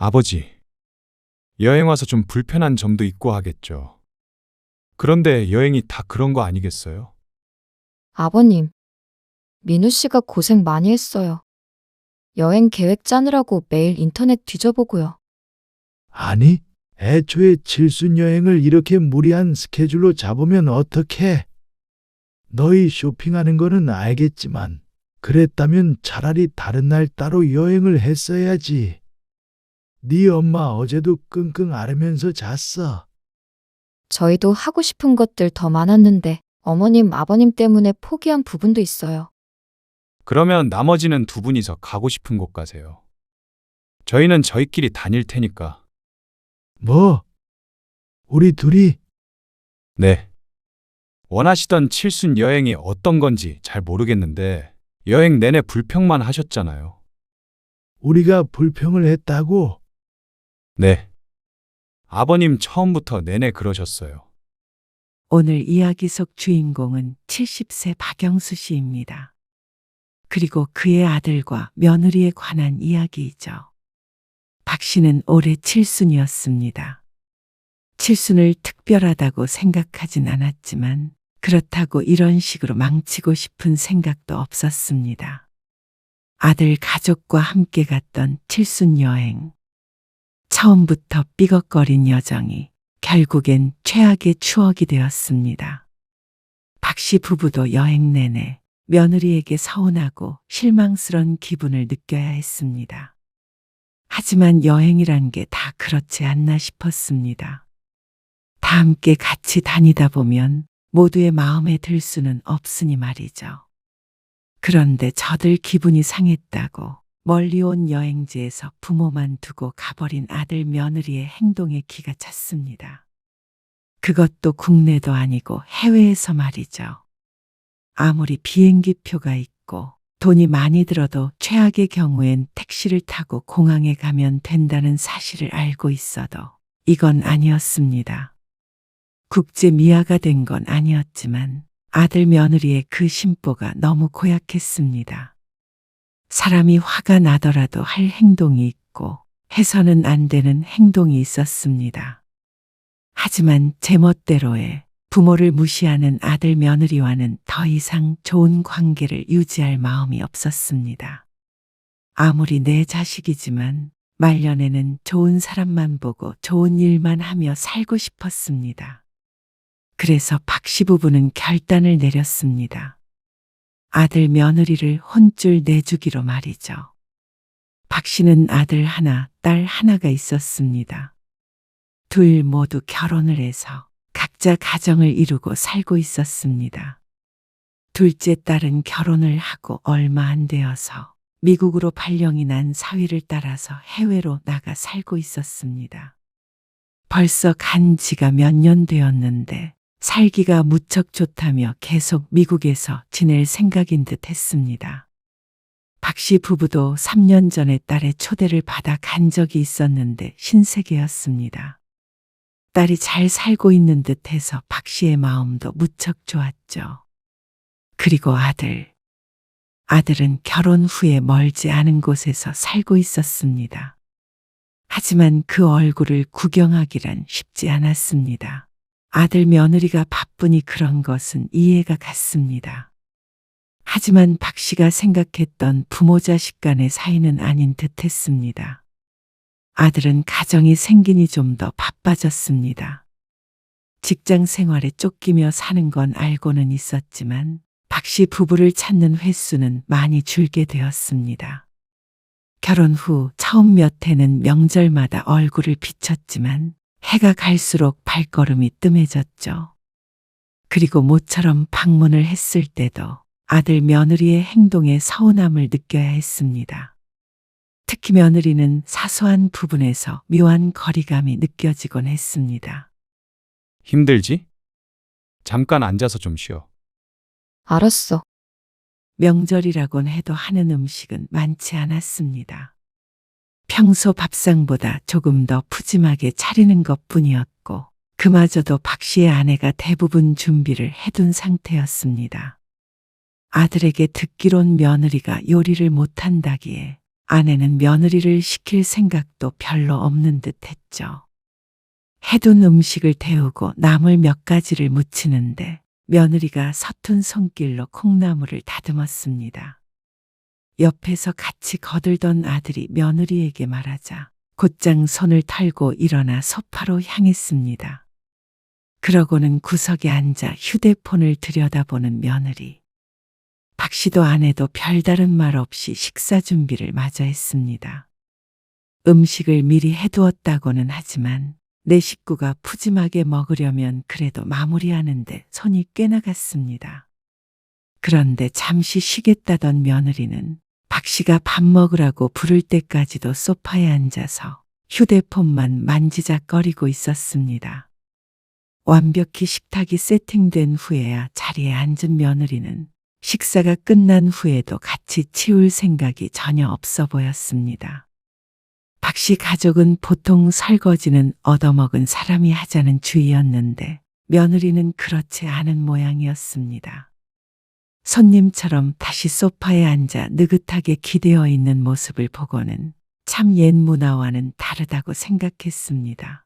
아버지, 여행 와서 좀 불편한 점도 있고 하겠죠. 그런데 여행이 다 그런 거 아니겠어요? 아버님, 민우 씨가 고생 많이 했어요. 여행 계획 짜느라고 매일 인터넷 뒤져보고요. 아니, 애초에 칠순 여행을 이렇게 무리한 스케줄로 잡으면 어떡해? 너희 쇼핑하는 거는 알겠지만, 그랬다면 차라리 다른 날 따로 여행을 했어야지. 네 엄마 어제도 끙끙 앓으면서 잤어. 저희도 하고 싶은 것들 더 많았는데 어머님, 아버님 때문에 포기한 부분도 있어요. 그러면 나머지는 두 분이서 가고 싶은 곳 가세요. 저희는 저희끼리 다닐 테니까. 뭐? 우리 둘이? 네. 원하시던 칠순 여행이 어떤 건지 잘 모르겠는데 여행 내내 불평만 하셨잖아요. 우리가 불평을 했다고? 네. 아버님 처음부터 내내 그러셨어요. 오늘 이야기 속 주인공은 70세 박영수 씨입니다. 그리고 그의 아들과 며느리에 관한 이야기이죠. 박 씨는 올해 칠순이었습니다. 칠순을 특별하다고 생각하진 않았지만 그렇다고 이런 식으로 망치고 싶은 생각도 없었습니다. 아들 가족과 함께 갔던 칠순 여행. 처음부터 삐걱거린 여정이 결국엔 최악의 추억이 되었습니다. 박 씨 부부도 여행 내내 며느리에게 서운하고 실망스런 기분을 느껴야 했습니다. 하지만 여행이란 게 다 그렇지 않나 싶었습니다. 다 함께 같이 다니다 보면 모두의 마음에 들 수는 없으니 말이죠. 그런데 저들 기분이 상했다고 멀리 온 여행지에서 부모만 두고 가버린 아들 며느리의 행동에 기가 찼습니다. 그것도 국내도 아니고 해외에서 말이죠. 아무리 비행기 표가 있고 돈이 많이 들어도 최악의 경우엔 택시를 타고 공항에 가면 된다는 사실을 알고 있어도 이건 아니었습니다. 국제 미아가 된 건 아니었지만 아들 며느리의 그 심보가 너무 고약했습니다. 사람이 화가 나더라도 할 행동이 있고 해서는 안 되는 행동이 있었습니다. 하지만 제멋대로의 부모를 무시하는 아들 며느리와는 더 이상 좋은 관계를 유지할 마음이 없었습니다. 아무리 내 자식이지만 말년에는 좋은 사람만 보고 좋은 일만 하며 살고 싶었습니다. 그래서 박 씨 부부는 결단을 내렸습니다. 아들 며느리를 혼쭐 내주기로 말이죠. 박 씨는 아들 하나, 딸 하나가 있었습니다. 둘 모두 결혼을 해서 각자 가정을 이루고 살고 있었습니다. 둘째 딸은 결혼을 하고 얼마 안 되어서 미국으로 발령이 난 사위를 따라서 해외로 나가 살고 있었습니다. 벌써 간 지가 몇 년 되었는데 살기가 무척 좋다며 계속 미국에서 지낼 생각인 듯 했습니다. 박 씨 부부도 3년 전에 딸의 초대를 받아 간 적이 있었는데 신세계였습니다. 딸이 잘 살고 있는 듯해서 박 씨의 마음도 무척 좋았죠. 그리고 아들은 결혼 후에 멀지 않은 곳에서 살고 있었습니다. 하지만 그 얼굴을 구경하기란 쉽지 않았습니다. 아들 며느리가 바쁘니 그런 것은 이해가 갔습니다. 하지만 박 씨가 생각했던 부모 자식 간의 사이는 아닌 듯했습니다. 아들은 가정이 생기니 좀 더 바빠졌습니다. 직장 생활에 쫓기며 사는 건 알고는 있었지만 박 씨 부부를 찾는 횟수는 많이 줄게 되었습니다. 결혼 후 처음 몇 해는 명절마다 얼굴을 비쳤지만 해가 갈수록 발걸음이 뜸해졌죠. 그리고 모처럼 방문을 했을 때도 아들 며느리의 행동에 서운함을 느껴야 했습니다. 특히 며느리는 사소한 부분에서 묘한 거리감이 느껴지곤 했습니다. 힘들지? 잠깐 앉아서 좀 쉬어. 알았어. 명절이라곤 해도 하는 음식은 많지 않았습니다. 평소 밥상보다 조금 더 푸짐하게 차리는 것뿐이었고 그마저도 박 씨의 아내가 대부분 준비를 해둔 상태였습니다. 아들에게 듣기론 며느리가 요리를 못한다기에 아내는 며느리를 시킬 생각도 별로 없는 듯 했죠. 해둔 음식을 데우고 나물 몇 가지를 무치는데 며느리가 서툰 손길로 콩나물을 다듬었습니다. 옆에서 같이 거들던 아들이 며느리에게 말하자 곧장 손을 털고 일어나 소파로 향했습니다. 그러고는 구석에 앉아 휴대폰을 들여다보는 며느리. 박 씨도 아내도 별다른 말 없이 식사 준비를 마저 했습니다. 음식을 미리 해두었다고는 하지만 내 식구가 푸짐하게 먹으려면 그래도 마무리하는데 손이 꽤나 갔습니다. 그런데 잠시 쉬겠다던 며느리는 박 씨가 밥 먹으라고 부를 때까지도 소파에 앉아서 휴대폰만 만지작거리고 있었습니다. 완벽히 식탁이 세팅된 후에야 자리에 앉은 며느리는 식사가 끝난 후에도 같이 치울 생각이 전혀 없어 보였습니다. 박 씨 가족은 보통 설거지는 얻어먹은 사람이 하자는 주의였는데 며느리는 그렇지 않은 모양이었습니다. 손님처럼 다시 소파에 앉아 느긋하게 기대어 있는 모습을 보고는 참 옛 문화와는 다르다고 생각했습니다.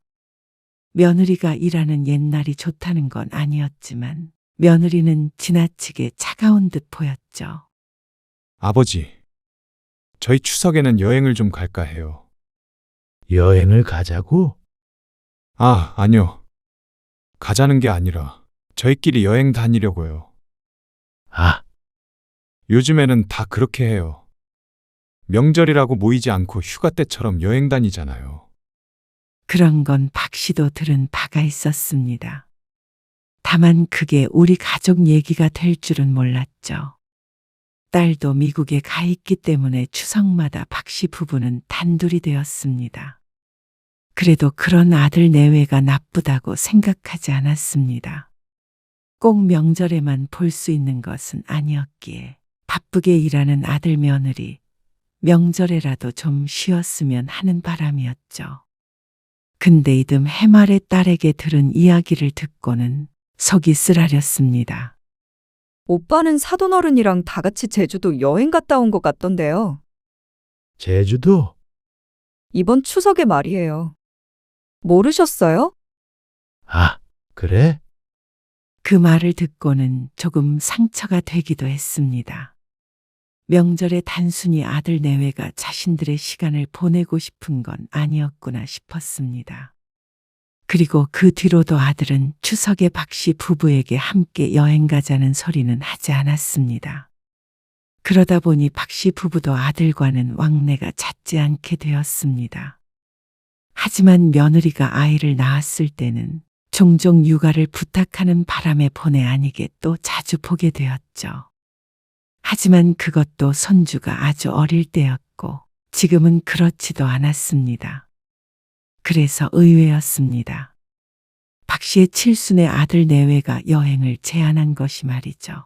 며느리가 일하는 옛날이 좋다는 건 아니었지만 며느리는 지나치게 차가운 듯 보였죠. 아버지, 저희 추석에는 여행을 좀 갈까 해요. 여행을 가자고? 아, 아니요. 가자는 게 아니라 저희끼리 여행 다니려고요. 아, 요즘에는 다 그렇게 해요. 명절이라고 모이지 않고 휴가 때처럼 여행 다니잖아요. 그런 건 박 씨도 들은 바가 있었습니다. 다만 그게 우리 가족 얘기가 될 줄은 몰랐죠. 딸도 미국에 가 있기 때문에 추석마다 박 씨 부부는 단둘이 되었습니다. 그래도 그런 아들 내외가 나쁘다고 생각하지 않았습니다. 꼭 명절에만 볼 수 있는 것은 아니었기에 바쁘게 일하는 아들 며느리, 명절에라도 좀 쉬었으면 하는 바람이었죠. 근데 이듬 해말의 딸에게 들은 이야기를 듣고는 속이 쓰라렸습니다. 오빠는 사돈어른이랑 다 같이 제주도 여행 갔다 온 것 같던데요. 제주도? 이번 추석에 말이에요. 모르셨어요? 아, 그래? 그 말을 듣고는 조금 상처가 되기도 했습니다. 명절에 단순히 아들 내외가 자신들의 시간을 보내고 싶은 건 아니었구나 싶었습니다. 그리고 그 뒤로도 아들은 추석에 박 씨 부부에게 함께 여행 가자는 소리는 하지 않았습니다. 그러다 보니 박 씨 부부도 아들과는 왕래가 잦지 않게 되었습니다. 하지만 며느리가 아이를 낳았을 때는 종종 육아를 부탁하는 바람에 본의 아니게 또 자주 보게 되었죠. 하지만 그것도 손주가 아주 어릴 때였고 지금은 그렇지도 않았습니다. 그래서 의외였습니다. 박 씨의 칠순의 아들 내외가 여행을 제안한 것이 말이죠.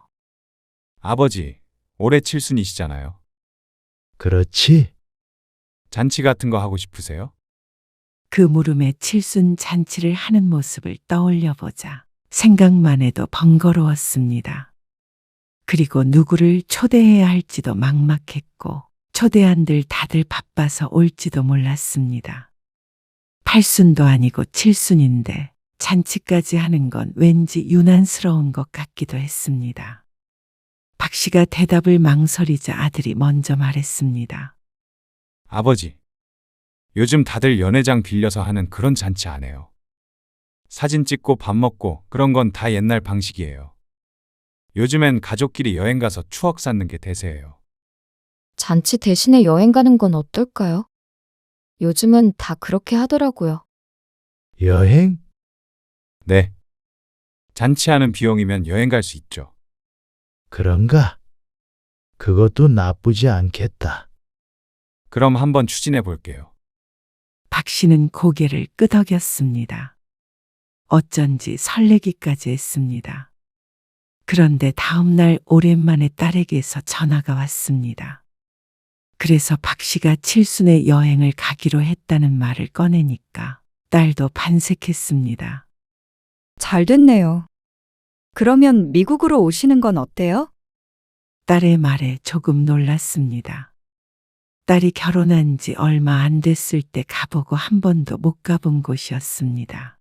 아버지, 올해 칠순이시잖아요. 그렇지. 잔치 같은 거 하고 싶으세요? 그 물음에 칠순 잔치를 하는 모습을 떠올려 보자 생각만 해도 번거로웠습니다. 그리고 누구를 초대해야 할지도 막막했고 초대한들 다들 바빠서 올지도 몰랐습니다. 팔순도 아니고 칠순인데 잔치까지 하는 건 왠지 유난스러운 것 같기도 했습니다. 박 씨가 대답을 망설이자 아들이 먼저 말했습니다. 아버지, 요즘 다들 연회장 빌려서 하는 그런 잔치 안 해요. 사진 찍고 밥 먹고 그런 건 다 옛날 방식이에요. 요즘엔 가족끼리 여행 가서 추억 쌓는 게 대세예요. 잔치 대신에 여행 가는 건 어떨까요? 요즘은 다 그렇게 하더라고요. 여행? 네. 잔치하는 비용이면 여행 갈 수 있죠. 그런가? 그것도 나쁘지 않겠다. 그럼 한번 추진해 볼게요. 박 씨는 고개를 끄덕였습니다. 어쩐지 설레기까지 했습니다. 그런데 다음 날 오랜만에 딸에게서 전화가 왔습니다. 그래서 박 씨가 칠순에 여행을 가기로 했다는 말을 꺼내니까 딸도 반색했습니다. 잘 됐네요. 그러면 미국으로 오시는 건 어때요? 딸의 말에 조금 놀랐습니다. 딸이 결혼한 지 얼마 안 됐을 때 가보고 한 번도 못 가본 곳이었습니다.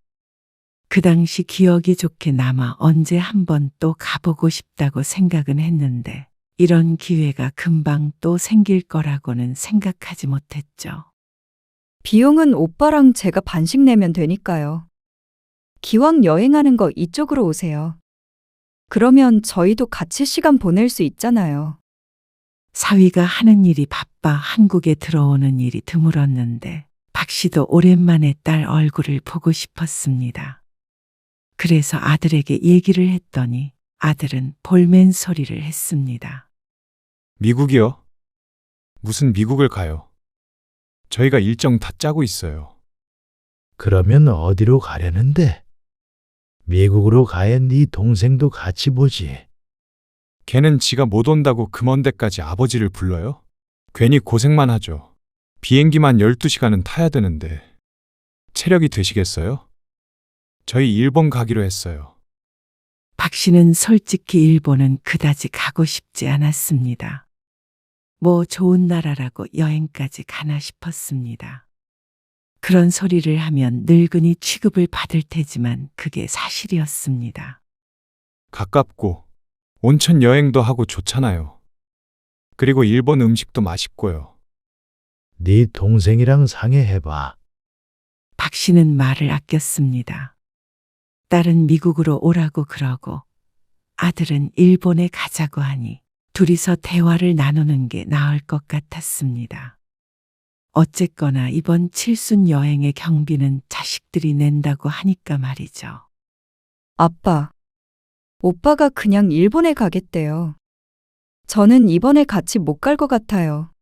그 당시 기억이 좋게 남아 언제 한 번 또 가보고 싶다고 생각은 했는데 이런 기회가 금방 또 생길 거라고는 생각하지 못했죠. 비용은 오빠랑 제가 반씩 내면 되니까요. 기왕 여행하는 거 이쪽으로 오세요. 그러면 저희도 같이 시간 보낼 수 있잖아요. 사위가 하는 일이 바빠 한국에 들어오는 일이 드물었는데 박 씨도 오랜만에 딸 얼굴을 보고 싶었습니다. 그래서 아들에게 얘기를 했더니 아들은 볼멘 소리를 했습니다. 미국이요? 무슨 미국을 가요? 저희가 일정 다 짜고 있어요. 그러면 어디로 가려는데? 미국으로 가야 네 동생도 같이 보지. 걔는 지가 못 온다고 그 먼 데까지 아버지를 불러요? 괜히 고생만 하죠. 비행기만 12시간은 타야 되는데. 체력이 되시겠어요? 저희 일본 가기로 했어요. 박 씨는 솔직히 일본은 그다지 가고 싶지 않았습니다. 뭐 좋은 나라라고 여행까지 가나 싶었습니다. 그런 소리를 하면 늙은이 취급을 받을 테지만 그게 사실이었습니다. 가깝고 온천 여행도 하고 좋잖아요. 그리고 일본 음식도 맛있고요. 네 동생이랑 상의해봐. 박 씨는 말을 아꼈습니다. 딸은 미국으로 오라고 그러고 아들은 일본에 가자고 하니 둘이서 대화를 나누는 게 나을 것 같았습니다. 어쨌거나 이번 칠순 여행의 경비는 자식들이 낸다고 하니까 말이죠. 아빠, 오빠가 그냥 일본에 가겠대요. 저는 이번에 같이 못 갈 것 같아요.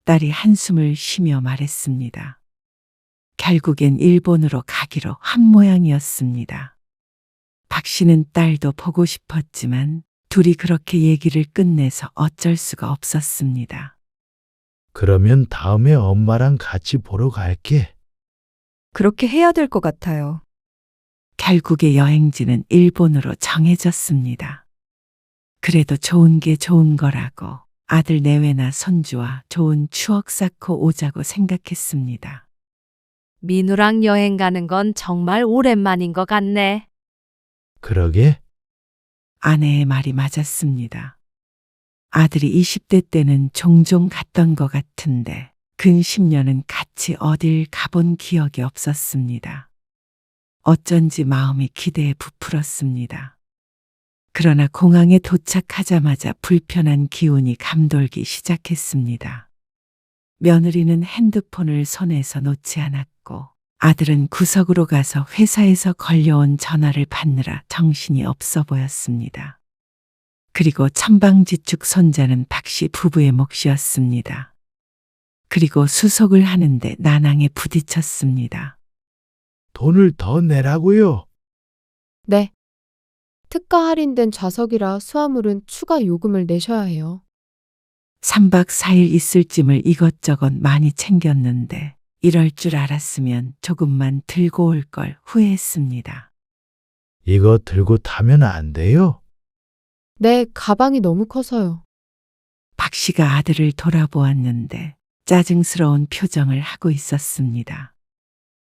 딸이 한숨을 쉬며 말했습니다. 결국엔 일본으로 가기로 한 모양이었습니다. 박 씨는 딸도 보고 싶었지만 둘이 그렇게 얘기를 끝내서 어쩔 수가 없었습니다. 그러면 다음에 엄마랑 같이 보러 갈게. 그렇게 해야 될 것 같아요. 결국에 여행지는 일본으로 정해졌습니다. 그래도 좋은 게 좋은 거라고 아들 내외나 손주와 좋은 추억 쌓고 오자고 생각했습니다. 민우랑 여행 가는 건 정말 오랜만인 것 같네. 그러게? 아내의 말이 맞았습니다. 아들이 20대 때는 종종 갔던 것 같은데 근 10년은 같이 어딜 가본 기억이 없었습니다. 어쩐지 마음이 기대에 부풀었습니다. 그러나 공항에 도착하자마자 불편한 기운이 감돌기 시작했습니다. 며느리는 핸드폰을 손에서 놓지 않았고 아들은 구석으로 가서 회사에서 걸려온 전화를 받느라 정신이 없어 보였습니다. 그리고 천방지축 손자는 박 씨 부부의 몫이었습니다. 그리고 수속을 하는데 난항에 부딪혔습니다. 돈을 더 내라고요. 네. 특가 할인된 좌석이라 수화물은 추가 요금을 내셔야 해요. 3박 4일 있을 짐을 이것저것 많이 챙겼는데 이럴 줄 알았으면 조금만 들고 올 걸 후회했습니다. 이거 들고 타면 안 돼요? 네, 가방이 너무 커서요. 박 씨가 아들을 돌아보았는데 짜증스러운 표정을 하고 있었습니다.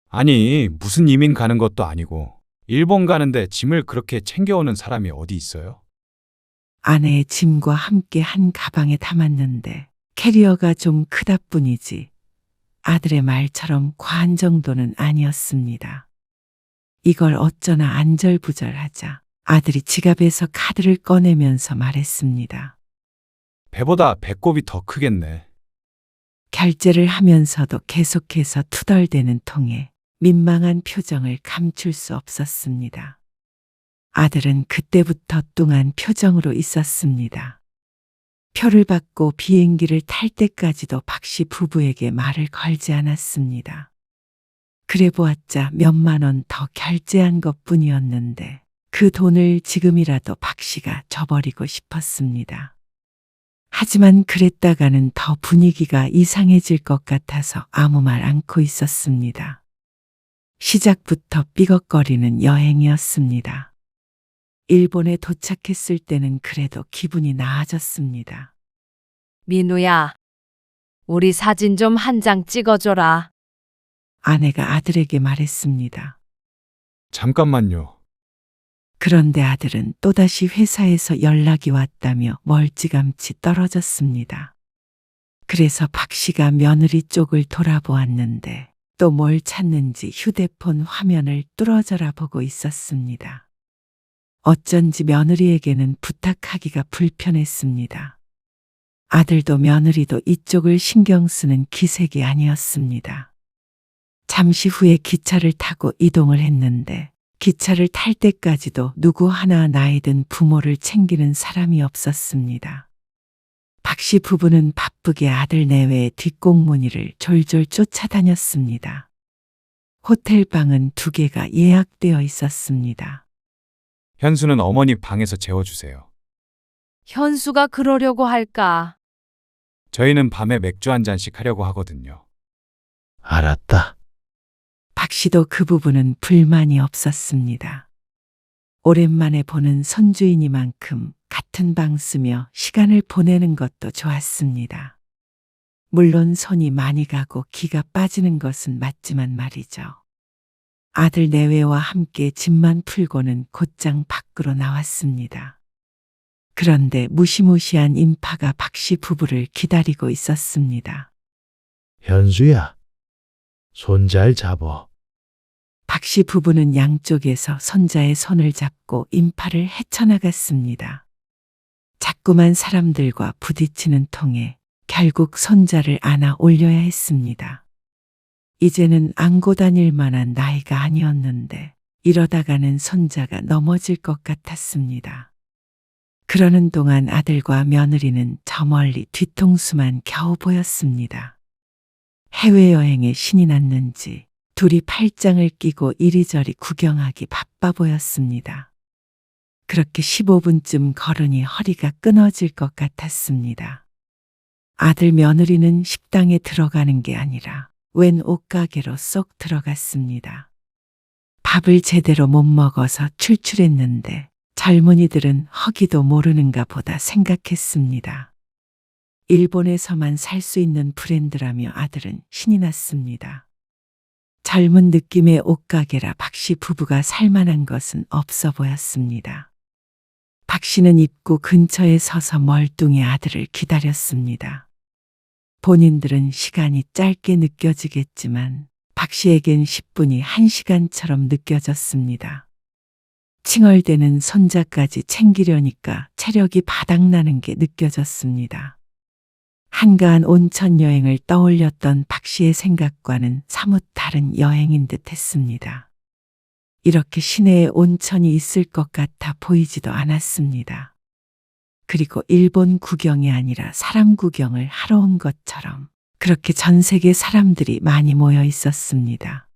아니, 무슨 이민 가는 것도 아니고 일본 가는데 짐을 그렇게 챙겨오는 사람이 어디 있어요? 아내의 짐과 함께 한 가방에 담았는데 캐리어가 좀 크다 뿐이지 아들의 말처럼 과한 정도는 아니었습니다. 이걸 어쩌나 안절부절하자 아들이 지갑에서 카드를 꺼내면서 말했습니다. 배보다 배꼽이 더 크겠네. 결제를 하면서도 계속해서 투덜대는 통에 민망한 표정을 감출 수 없었습니다. 아들은 그때부터 뚱한 표정으로 있었습니다. 표를 받고 비행기를 탈 때까지도 박 씨 부부에게 말을 걸지 않았습니다. 그래 보았자 몇만 원 더 결제한 것뿐이었는데 그 돈을 지금이라도 박 씨가 줘버리고 싶었습니다. 하지만 그랬다가는 더 분위기가 이상해질 것 같아서 아무 말 않고 있었습니다. 시작부터 삐걱거리는 여행이었습니다. 일본에 도착했을 때는 그래도 기분이 나아졌습니다. 민우야, 우리 사진 좀 한 장 찍어줘라. 아내가 아들에게 말했습니다. 잠깐만요. 그런데 아들은 또다시 회사에서 연락이 왔다며 멀찌감치 떨어졌습니다. 그래서 박 씨가 며느리 쪽을 돌아보았는데 또 뭘 찾는지 휴대폰 화면을 뚫어져라 보고 있었습니다. 어쩐지 며느리에게는 부탁하기가 불편했습니다. 아들도 며느리도 이쪽을 신경 쓰는 기색이 아니었습니다. 잠시 후에 기차를 타고 이동을 했는데 기차를 탈 때까지도 누구 하나 나이 든 부모를 챙기는 사람이 없었습니다. 박 씨 부부는 바쁘게 아들 내외의 뒷공무니를 졸졸 쫓아다녔습니다. 호텔 방은 2개가 예약되어 있었습니다. 현수는 어머니 방에서 재워주세요. 현수가 그러려고 할까? 저희는 밤에 맥주 한 잔씩 하려고 하거든요. 알았다. 박 씨도 그 부분은 불만이 없었습니다. 오랜만에 보는 손주이니만큼 같은 방 쓰며 시간을 보내는 것도 좋았습니다. 물론 손이 많이 가고 기가 빠지는 것은 맞지만 말이죠. 아들 내외와 함께 짐만 풀고는 곧장 밖으로 나왔습니다. 그런데 무시무시한 인파가 박 씨 부부를 기다리고 있었습니다. 현수야, 손 잘 잡어. 박 씨 부부는 양쪽에서 손자의 손을 잡고 인파를 헤쳐나갔습니다. 자꾸만 사람들과 부딪히는 통에 결국 손자를 안아 올려야 했습니다. 이제는 안고 다닐 만한 나이가 아니었는데 이러다가는 손자가 넘어질 것 같았습니다. 그러는 동안 아들과 며느리는 저 멀리 뒤통수만 겨우 보였습니다. 해외여행에 신이 났는지 둘이 팔짱을 끼고 이리저리 구경하기 바빠 보였습니다. 그렇게 15분쯤 걸으니 허리가 끊어질 것 같았습니다. 아들 며느리는 식당에 들어가는 게 아니라 웬 옷가게로 쏙 들어갔습니다. 밥을 제대로 못 먹어서 출출했는데 젊은이들은 허기도 모르는가 보다 생각했습니다. 일본에서만 살 수 있는 브랜드라며 아들은 신이 났습니다. 젊은 느낌의 옷가게라 박 씨 부부가 살만한 것은 없어 보였습니다. 박 씨는 입구 근처에 서서 멀뚱히 아들을 기다렸습니다. 본인들은 시간이 짧게 느껴지겠지만 박 씨에겐 10분이 1시간처럼 느껴졌습니다. 칭얼대는 손자까지 챙기려니까 체력이 바닥나는 게 느껴졌습니다. 한가한 온천 여행을 떠올렸던 박 씨의 생각과는 사뭇 다른 여행인 듯 했습니다. 이렇게 시내에 온천이 있을 것 같아 보이지도 않았습니다. 그리고 일본 구경이 아니라 사람 구경을 하러 온 것처럼 그렇게 전 세계 사람들이 많이 모여 있었습니다.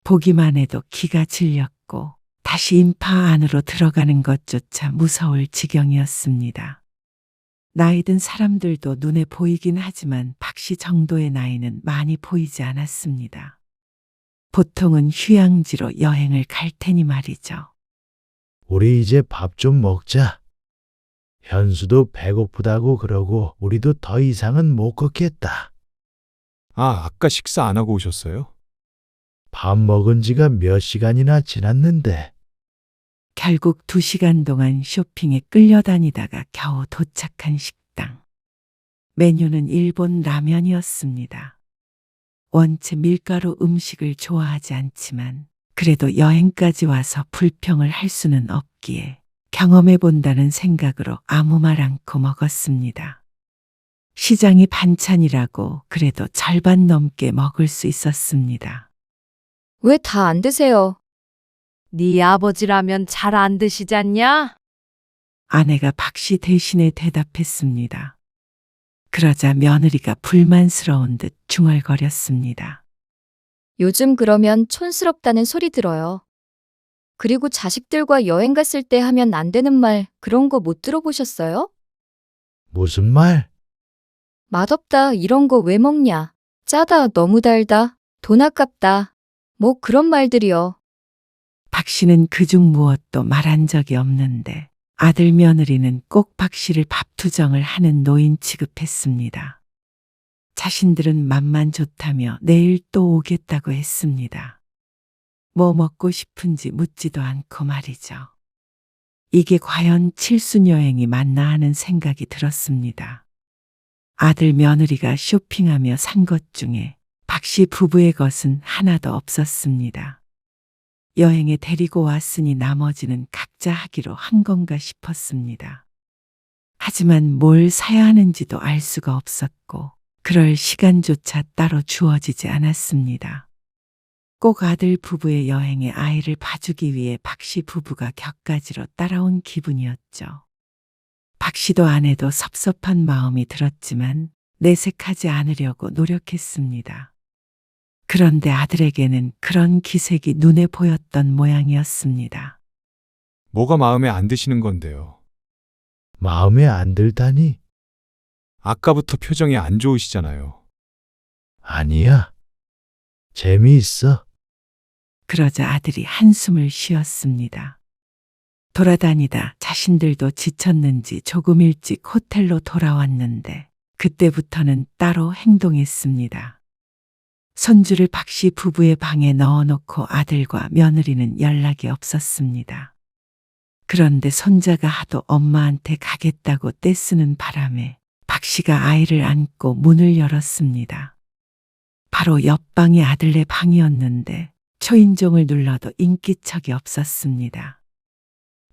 보기만 해도 기가 질렸고 다시 인파 안으로 들어가는 것조차 무서울 지경이었습니다. 나이 든 사람들도 눈에 보이긴 하지만 박 씨 정도의 나이는 많이 보이지 않았습니다. 보통은 휴양지로 여행을 갈 테니 말이죠. 우리 이제 밥 좀 먹자. 현수도 배고프다고 그러고 우리도 더 이상은 못 걷겠다. 아, 아까 식사 안 하고 오셨어요? 밥 먹은 지가 몇 시간이나 지났는데. 결국 2시간 동안 쇼핑에 끌려다니다가 겨우 도착한 식당. 메뉴는 일본 라면이었습니다. 원체 밀가루 음식을 좋아하지 않지만 그래도 여행까지 와서 불평을 할 수는 없기에 경험해 본다는 생각으로 아무 말 않고 먹었습니다. 시장이 반찬이라고 그래도 절반 넘게 먹을 수 있었습니다. 왜 다 안 드세요? 네 아버지라면 잘 안 드시잖냐? 아내가 박 씨 대신에 대답했습니다. 그러자 며느리가 불만스러운 듯 중얼거렸습니다. 요즘 그러면 촌스럽다는 소리 들어요. 그리고 자식들과 여행 갔을 때 하면 안 되는 말 그런 거 못 들어보셨어요? 무슨 말? 맛없다 이런 거 왜 먹냐? 짜다 너무 달다 돈 아깝다 뭐 그런 말들이요. 박 씨는 그중 무엇도 말한 적이 없는데 아들 며느리는 꼭 박 씨를 밥투정을 하는 노인 취급했습니다. 자신들은 맘만 좋다며 내일 또 오겠다고 했습니다. 뭐 먹고 싶은지 묻지도 않고 말이죠. 이게 과연 칠순 여행이 맞나 하는 생각이 들었습니다. 아들 며느리가 쇼핑하며 산 것 중에 박 씨 부부의 것은 하나도 없었습니다. 여행에 데리고 왔으니 나머지는 각자 하기로 한 건가 싶었습니다. 하지만 뭘 사야 하는지도 알 수가 없었고 그럴 시간조차 따로 주어지지 않았습니다. 꼭 아들 부부의 여행에 아이를 봐주기 위해 박 씨 부부가 격가지로 따라온 기분이었죠. 박 씨도 아내도 섭섭한 마음이 들었지만 내색하지 않으려고 노력했습니다. 그런데 아들에게는 그런 기색이 눈에 보였던 모양이었습니다. 뭐가 마음에 안 드시는 건데요? 마음에 안 들다니? 아까부터 표정이 안 좋으시잖아요. 아니야. 재미있어. 그러자 아들이 한숨을 쉬었습니다. 돌아다니다 자신들도 지쳤는지 조금 일찍 호텔로 돌아왔는데 그때부터는 따로 행동했습니다. 손주를 박 씨 부부의 방에 넣어놓고 아들과 며느리는 연락이 없었습니다. 그런데 손자가 하도 엄마한테 가겠다고 떼쓰는 바람에 박 씨가 아이를 안고 문을 열었습니다. 바로 옆방이 아들네 방이었는데 초인종을 눌러도 인기척이 없었습니다.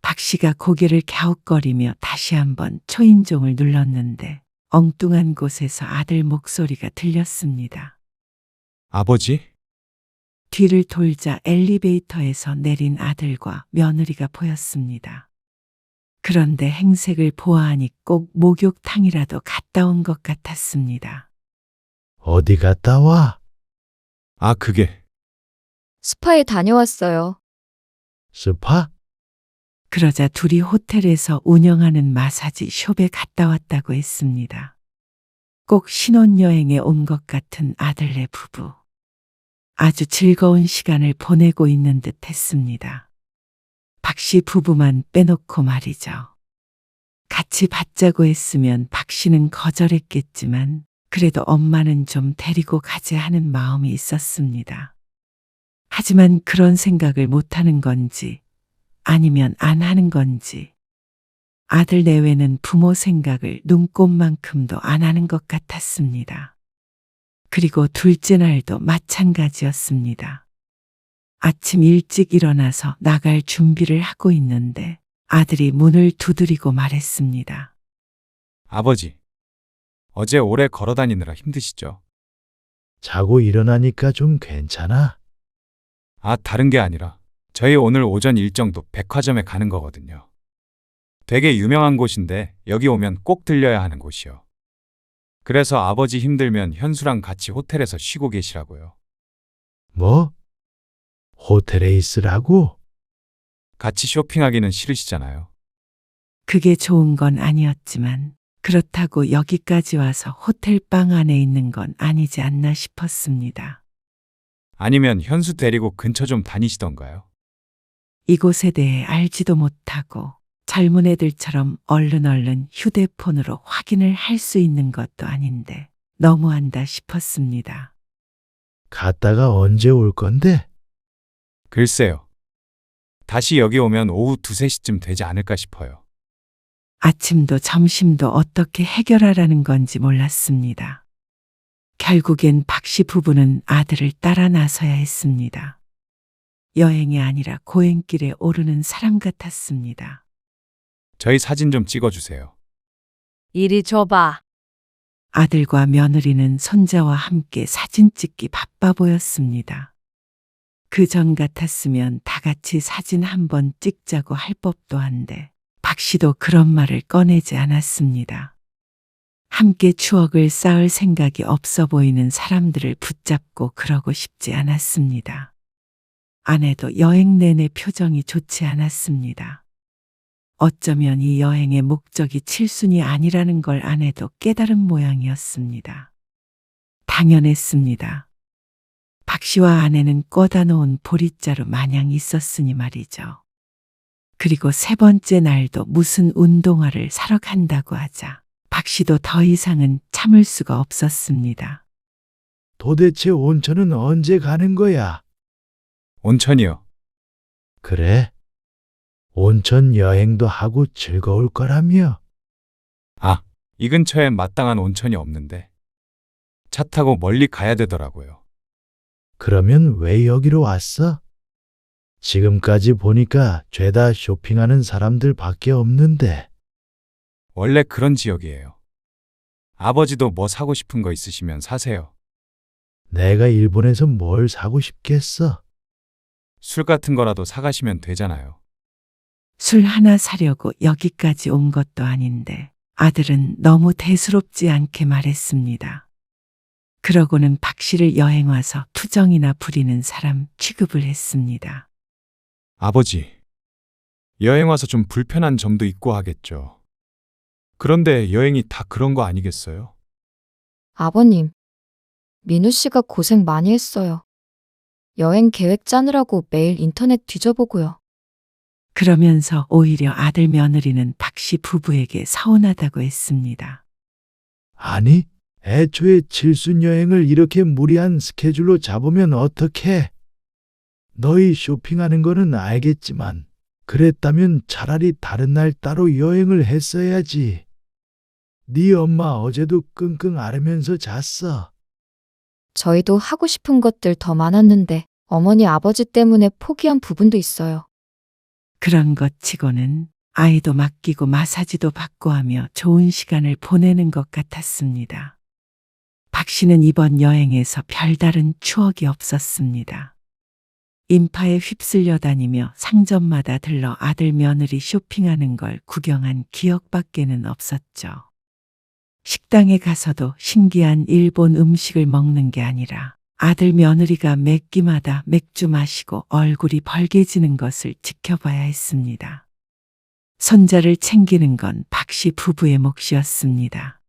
박 씨가 고개를 갸웃거리며 다시 한번 초인종을 눌렀는데 엉뚱한 곳에서 아들 목소리가 들렸습니다. 아버지? 뒤를 돌자 엘리베이터에서 내린 아들과 며느리가 보였습니다. 그런데 행색을 보아하니 꼭 목욕탕이라도 갔다 온 것 같았습니다. 어디 갔다 와? 아, 그게. 스파에 다녀왔어요. 스파? 그러자 둘이 호텔에서 운영하는 마사지 숍에 갔다 왔다고 했습니다. 꼭 신혼여행에 온 것 같은 아들네 부부. 아주 즐거운 시간을 보내고 있는 듯 했습니다. 박 씨 부부만 빼놓고 말이죠. 같이 받자고 했으면 박 씨는 거절했겠지만 그래도 엄마는 좀 데리고 가자 하는 마음이 있었습니다. 하지만 그런 생각을 못하는 건지 아니면 안 하는 건지 아들 내외는 부모 생각을 눈꼽만큼도 안 하는 것 같았습니다. 그리고 둘째 날도 마찬가지였습니다. 아침 일찍 일어나서 나갈 준비를 하고 있는데 아들이 문을 두드리고 말했습니다. 아버지. 어제 오래 걸어 다니느라 힘드시죠? 자고 일어나니까 좀 괜찮아? 아, 다른 게 아니라 저희 오늘 오전 일정도 백화점에 가는 거거든요. 되게 유명한 곳인데 여기 오면 꼭 들려야 하는 곳이요. 그래서 아버지 힘들면 현수랑 같이 호텔에서 쉬고 계시라고요. 뭐? 호텔에 있으라고? 같이 쇼핑하기는 싫으시잖아요. 그게 좋은 건 아니었지만 그렇다고 여기까지 와서 호텔 방 안에 있는 건 아니지 않나 싶었습니다. 아니면 현수 데리고 근처 좀 다니시던가요? 이곳에 대해 알지도 못하고 젊은 애들처럼 얼른 휴대폰으로 확인을 할 수 있는 것도 아닌데 너무한다 싶었습니다. 갔다가 언제 올 건데? 글쎄요. 다시 여기 오면 오후 2, 3시쯤 되지 않을까 싶어요. 아침도 점심도 어떻게 해결하라는 건지 몰랐습니다. 결국엔 박 씨 부부는 아들을 따라 나서야 했습니다. 여행이 아니라 고행길에 오르는 사람 같았습니다. 저희 사진 좀 찍어주세요. 이리 줘봐. 아들과 며느리는 손자와 함께 사진 찍기 바빠 보였습니다. 그 전 같았으면 다 같이 사진 한번 찍자고 할 법도 한데 박 씨도 그런 말을 꺼내지 않았습니다. 함께 추억을 쌓을 생각이 없어 보이는 사람들을 붙잡고 그러고 싶지 않았습니다. 아내도 여행 내내 표정이 좋지 않았습니다. 어쩌면 이 여행의 목적이 칠순이 아니라는 걸 아내도 깨달은 모양이었습니다. 당연했습니다. 박 씨와 아내는 꽂아 놓은 보릿자루 마냥 있었으니 말이죠. 그리고 세 번째 날도 무슨 운동화를 사러 간다고 하자 박 씨도 더 이상은 참을 수가 없었습니다. 도대체 온천은 언제 가는 거야? 온천이요. 그래? 온천 여행도 하고 즐거울 거라며? 아, 이 근처에 마땅한 온천이 없는데 차 타고 멀리 가야 되더라고요. 그러면 왜 여기로 왔어? 지금까지 보니까 죄다 쇼핑하는 사람들밖에 없는데. 원래 그런 지역이에요. 아버지도 뭐 사고 싶은 거 있으시면 사세요. 내가 일본에서 뭘 사고 싶겠어? 술 같은 거라도 사가시면 되잖아요. 술 하나 사려고 여기까지 온 것도 아닌데 아들은 너무 대수롭지 않게 말했습니다. 그러고는 박 씨를 여행 와서 투정이나 부리는 사람 취급을 했습니다. 아버지, 여행 와서 좀 불편한 점도 있고 하겠죠. 그런데 여행이 다 그런 거 아니겠어요? 아버님, 민우 씨가 고생 많이 했어요. 여행 계획 짜느라고 매일 인터넷 뒤져보고요. 그러면서 오히려 아들 며느리는 박 씨 부부에게 서운하다고 했습니다. 아니, 애초에 칠순 여행을 이렇게 무리한 스케줄로 잡으면 어떡해? 너희 쇼핑하는 거는 알겠지만, 그랬다면 차라리 다른 날 따로 여행을 했어야지. 네 엄마 어제도 끙끙 앓으면서 잤어. 저희도 하고 싶은 것들 더 많았는데 어머니 아버지 때문에 포기한 부분도 있어요. 그런 것 치고는 아이도 맡기고 마사지도 받고 하며 좋은 시간을 보내는 것 같았습니다. 박 씨는 이번 여행에서 별다른 추억이 없었습니다. 인파에 휩쓸려 다니며 상점마다 들러 아들 며느리 쇼핑하는 걸 구경한 기억밖에는 없었죠. 식당에 가서도 신기한 일본 음식을 먹는 게 아니라 아들 며느리가 매 끼마다 맥주 마시고 얼굴이 벌개지는 것을 지켜봐야 했습니다. 손자를 챙기는 건 박 씨 부부의 몫이었습니다.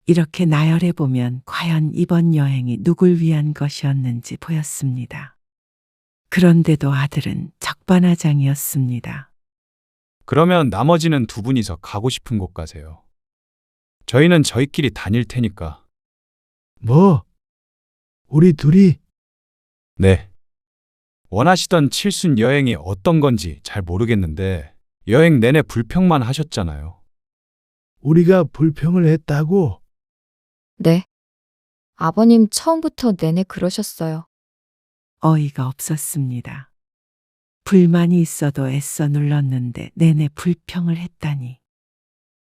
이렇게 나열해보면 과연 이번 여행이 누굴 위한 것이었는지 보였습니다. 그런데도 아들은 적반하장이었습니다. 그러면 나머지는 두 분이서 가고 싶은 곳 가세요. 저희는 저희끼리 다닐 테니까. 뭐? 우리 둘이? 네. 원하시던 칠순 여행이 어떤 건지 잘 모르겠는데 여행 내내 불평만 하셨잖아요. 우리가 불평을 했다고? 네. 아버님 처음부터 내내 그러셨어요. 어이가 없었습니다. 불만이 있어도 애써 눌렀는데 내내 불평을 했다니.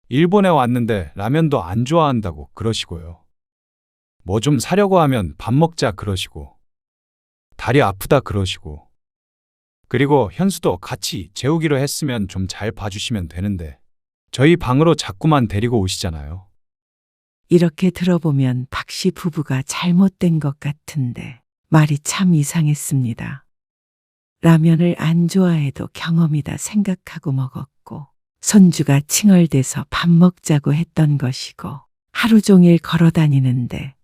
일본에 왔는데 라면도 안 좋아한다고 그러시고요. 뭐 좀 사려고 하면 밥 먹자 그러시고. 다리 아프다 그러시고. 그리고 현수도 같이 재우기로 했으면 좀 잘 봐주시면 되는데 저희 방으로 자꾸만 데리고 오시잖아요. 이렇게 들어보면 박 씨 부부가 잘못된 것 같은데 말이 참 이상했습니다. 라면을 안 좋아해도 경험이다 생각하고 먹었고 손주가 칭얼대서 밥 먹자고 했던 것이고 하루 종일 걸어 다니는데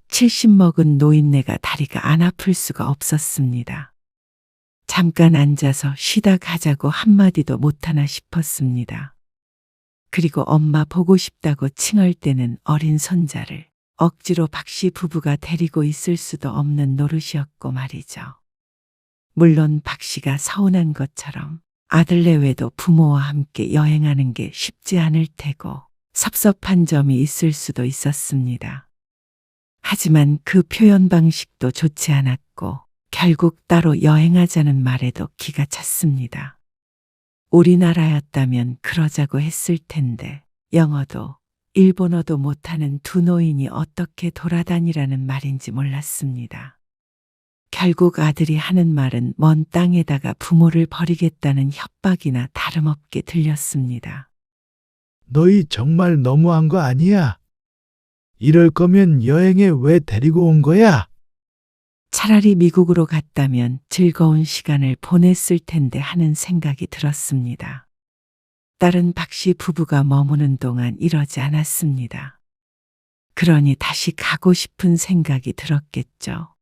70 먹은 노인네가 다리가 안 아플 수가 없었습니다. 잠깐 앉아서 쉬다 가자고 한마디도 못하나 싶었습니다. 그리고 엄마 보고 싶다고 칭얼대는 어린 손자를 억지로 박 씨 부부가 데리고 있을 수도 없는 노릇이었고 말이죠. 물론 박 씨가 서운한 것처럼 아들 내외도 부모와 함께 여행하는 게 쉽지 않을 테고 섭섭한 점이 있을 수도 있었습니다. 하지만 그 표현 방식도 좋지 않았고 결국 따로 여행하자는 말에도 기가 찼습니다. 우리나라였다면 그러자고 했을 텐데 영어도 일본어도 못하는 두 노인이 어떻게 돌아다니라는 말인지 몰랐습니다. 결국 아들이 하는 말은 먼 땅에다가 부모를 버리겠다는 협박이나 다름없게 들렸습니다. 너희 정말 너무한 거 아니야? 이럴 거면 여행에 왜 데리고 온 거야? 차라리 미국으로 갔다면 즐거운 시간을 보냈을 텐데 하는 생각이 들었습니다. 딸은 박 씨 부부가 머무는 동안 이러지 않았습니다. 그러니 다시 가고 싶은 생각이 들었겠죠.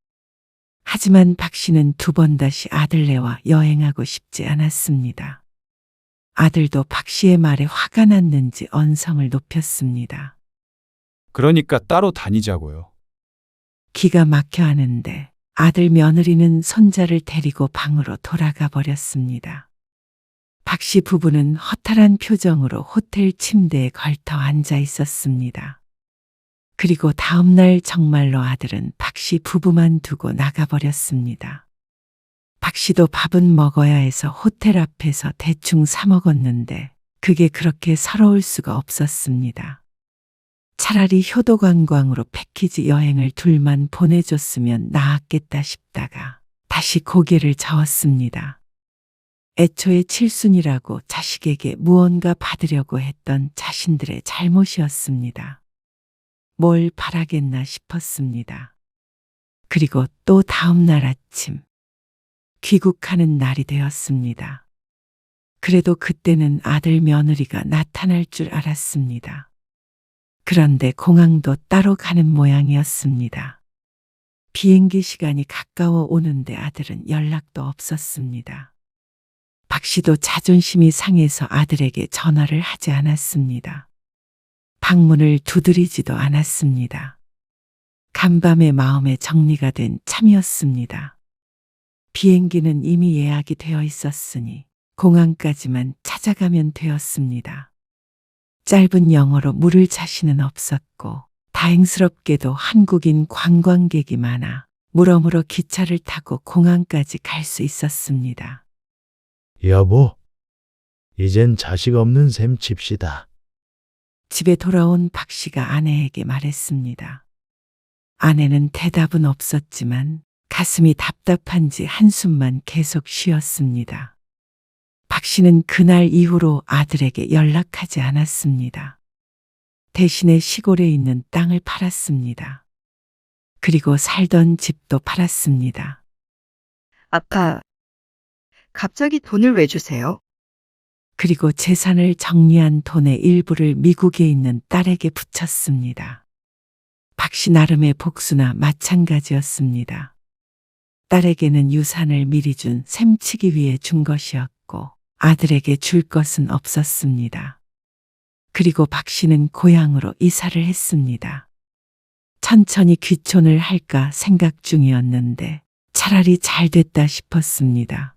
하지만 박 씨는 두 번 다시 아들네와 여행하고 싶지 않았습니다. 아들도 박 씨의 말에 화가 났는지 언성을 높였습니다. 그러니까 따로 다니자고요. 기가 막혀 하는데 아들 며느리는 손자를 데리고 방으로 돌아가 버렸습니다. 박 씨 부부는 허탈한 표정으로 호텔 침대에 걸터 앉아 있었습니다. 그리고 다음 날 정말로 아들은 박 씨 부부만 두고 나가버렸습니다. 박 씨도 밥은 먹어야 해서 호텔 앞에서 대충 사 먹었는데 그게 그렇게 서러울 수가 없었습니다. 차라리 효도관광으로 패키지 여행을 둘만 보내줬으면 나았겠다 싶다가 다시 고개를 저었습니다. 애초에 칠순이라고 자식에게 무언가 받으려고 했던 자신들의 잘못이었습니다. 뭘 바라겠나 싶었습니다. 그리고 또 다음 날 아침 귀국하는 날이 되었습니다. 그래도 그때는 아들 며느리가 나타날 줄 알았습니다. 그런데 공항도 따로 가는 모양이었습니다. 비행기 시간이 가까워 오는데 아들은 연락도 없었습니다. 박 씨도 자존심이 상해서 아들에게 전화를 하지 않았습니다. 방문을 두드리지도 않았습니다. 간밤에 마음의 정리가 된 참이었습니다. 비행기는 이미 예약이 되어 있었으니 공항까지만 찾아가면 되었습니다. 짧은 영어로 물을 자신은 없었고 다행스럽게도 한국인 관광객이 많아 물어물어 기차를 타고 공항까지 갈 수 있었습니다. 여보, 이젠 자식 없는 셈 칩시다. 집에 돌아온 박 씨가 아내에게 말했습니다. 아내는 대답은 없었지만 가슴이 답답한지 한숨만 계속 쉬었습니다. 박 씨는 그날 이후로 아들에게 연락하지 않았습니다. 대신에 시골에 있는 땅을 팔았습니다. 그리고 살던 집도 팔았습니다. 아빠, 갑자기 돈을 왜 주세요? 그리고 재산을 정리한 돈의 일부를 미국에 있는 딸에게 붙였습니다. 박 씨 나름의 복수나 마찬가지였습니다. 딸에게는 유산을 미리 준 셈치기 위해 준 것이었고 아들에게 줄 것은 없었습니다. 그리고 박 씨는 고향으로 이사를 했습니다. 천천히 귀촌을 할까 생각 중이었는데 차라리 잘 됐다 싶었습니다.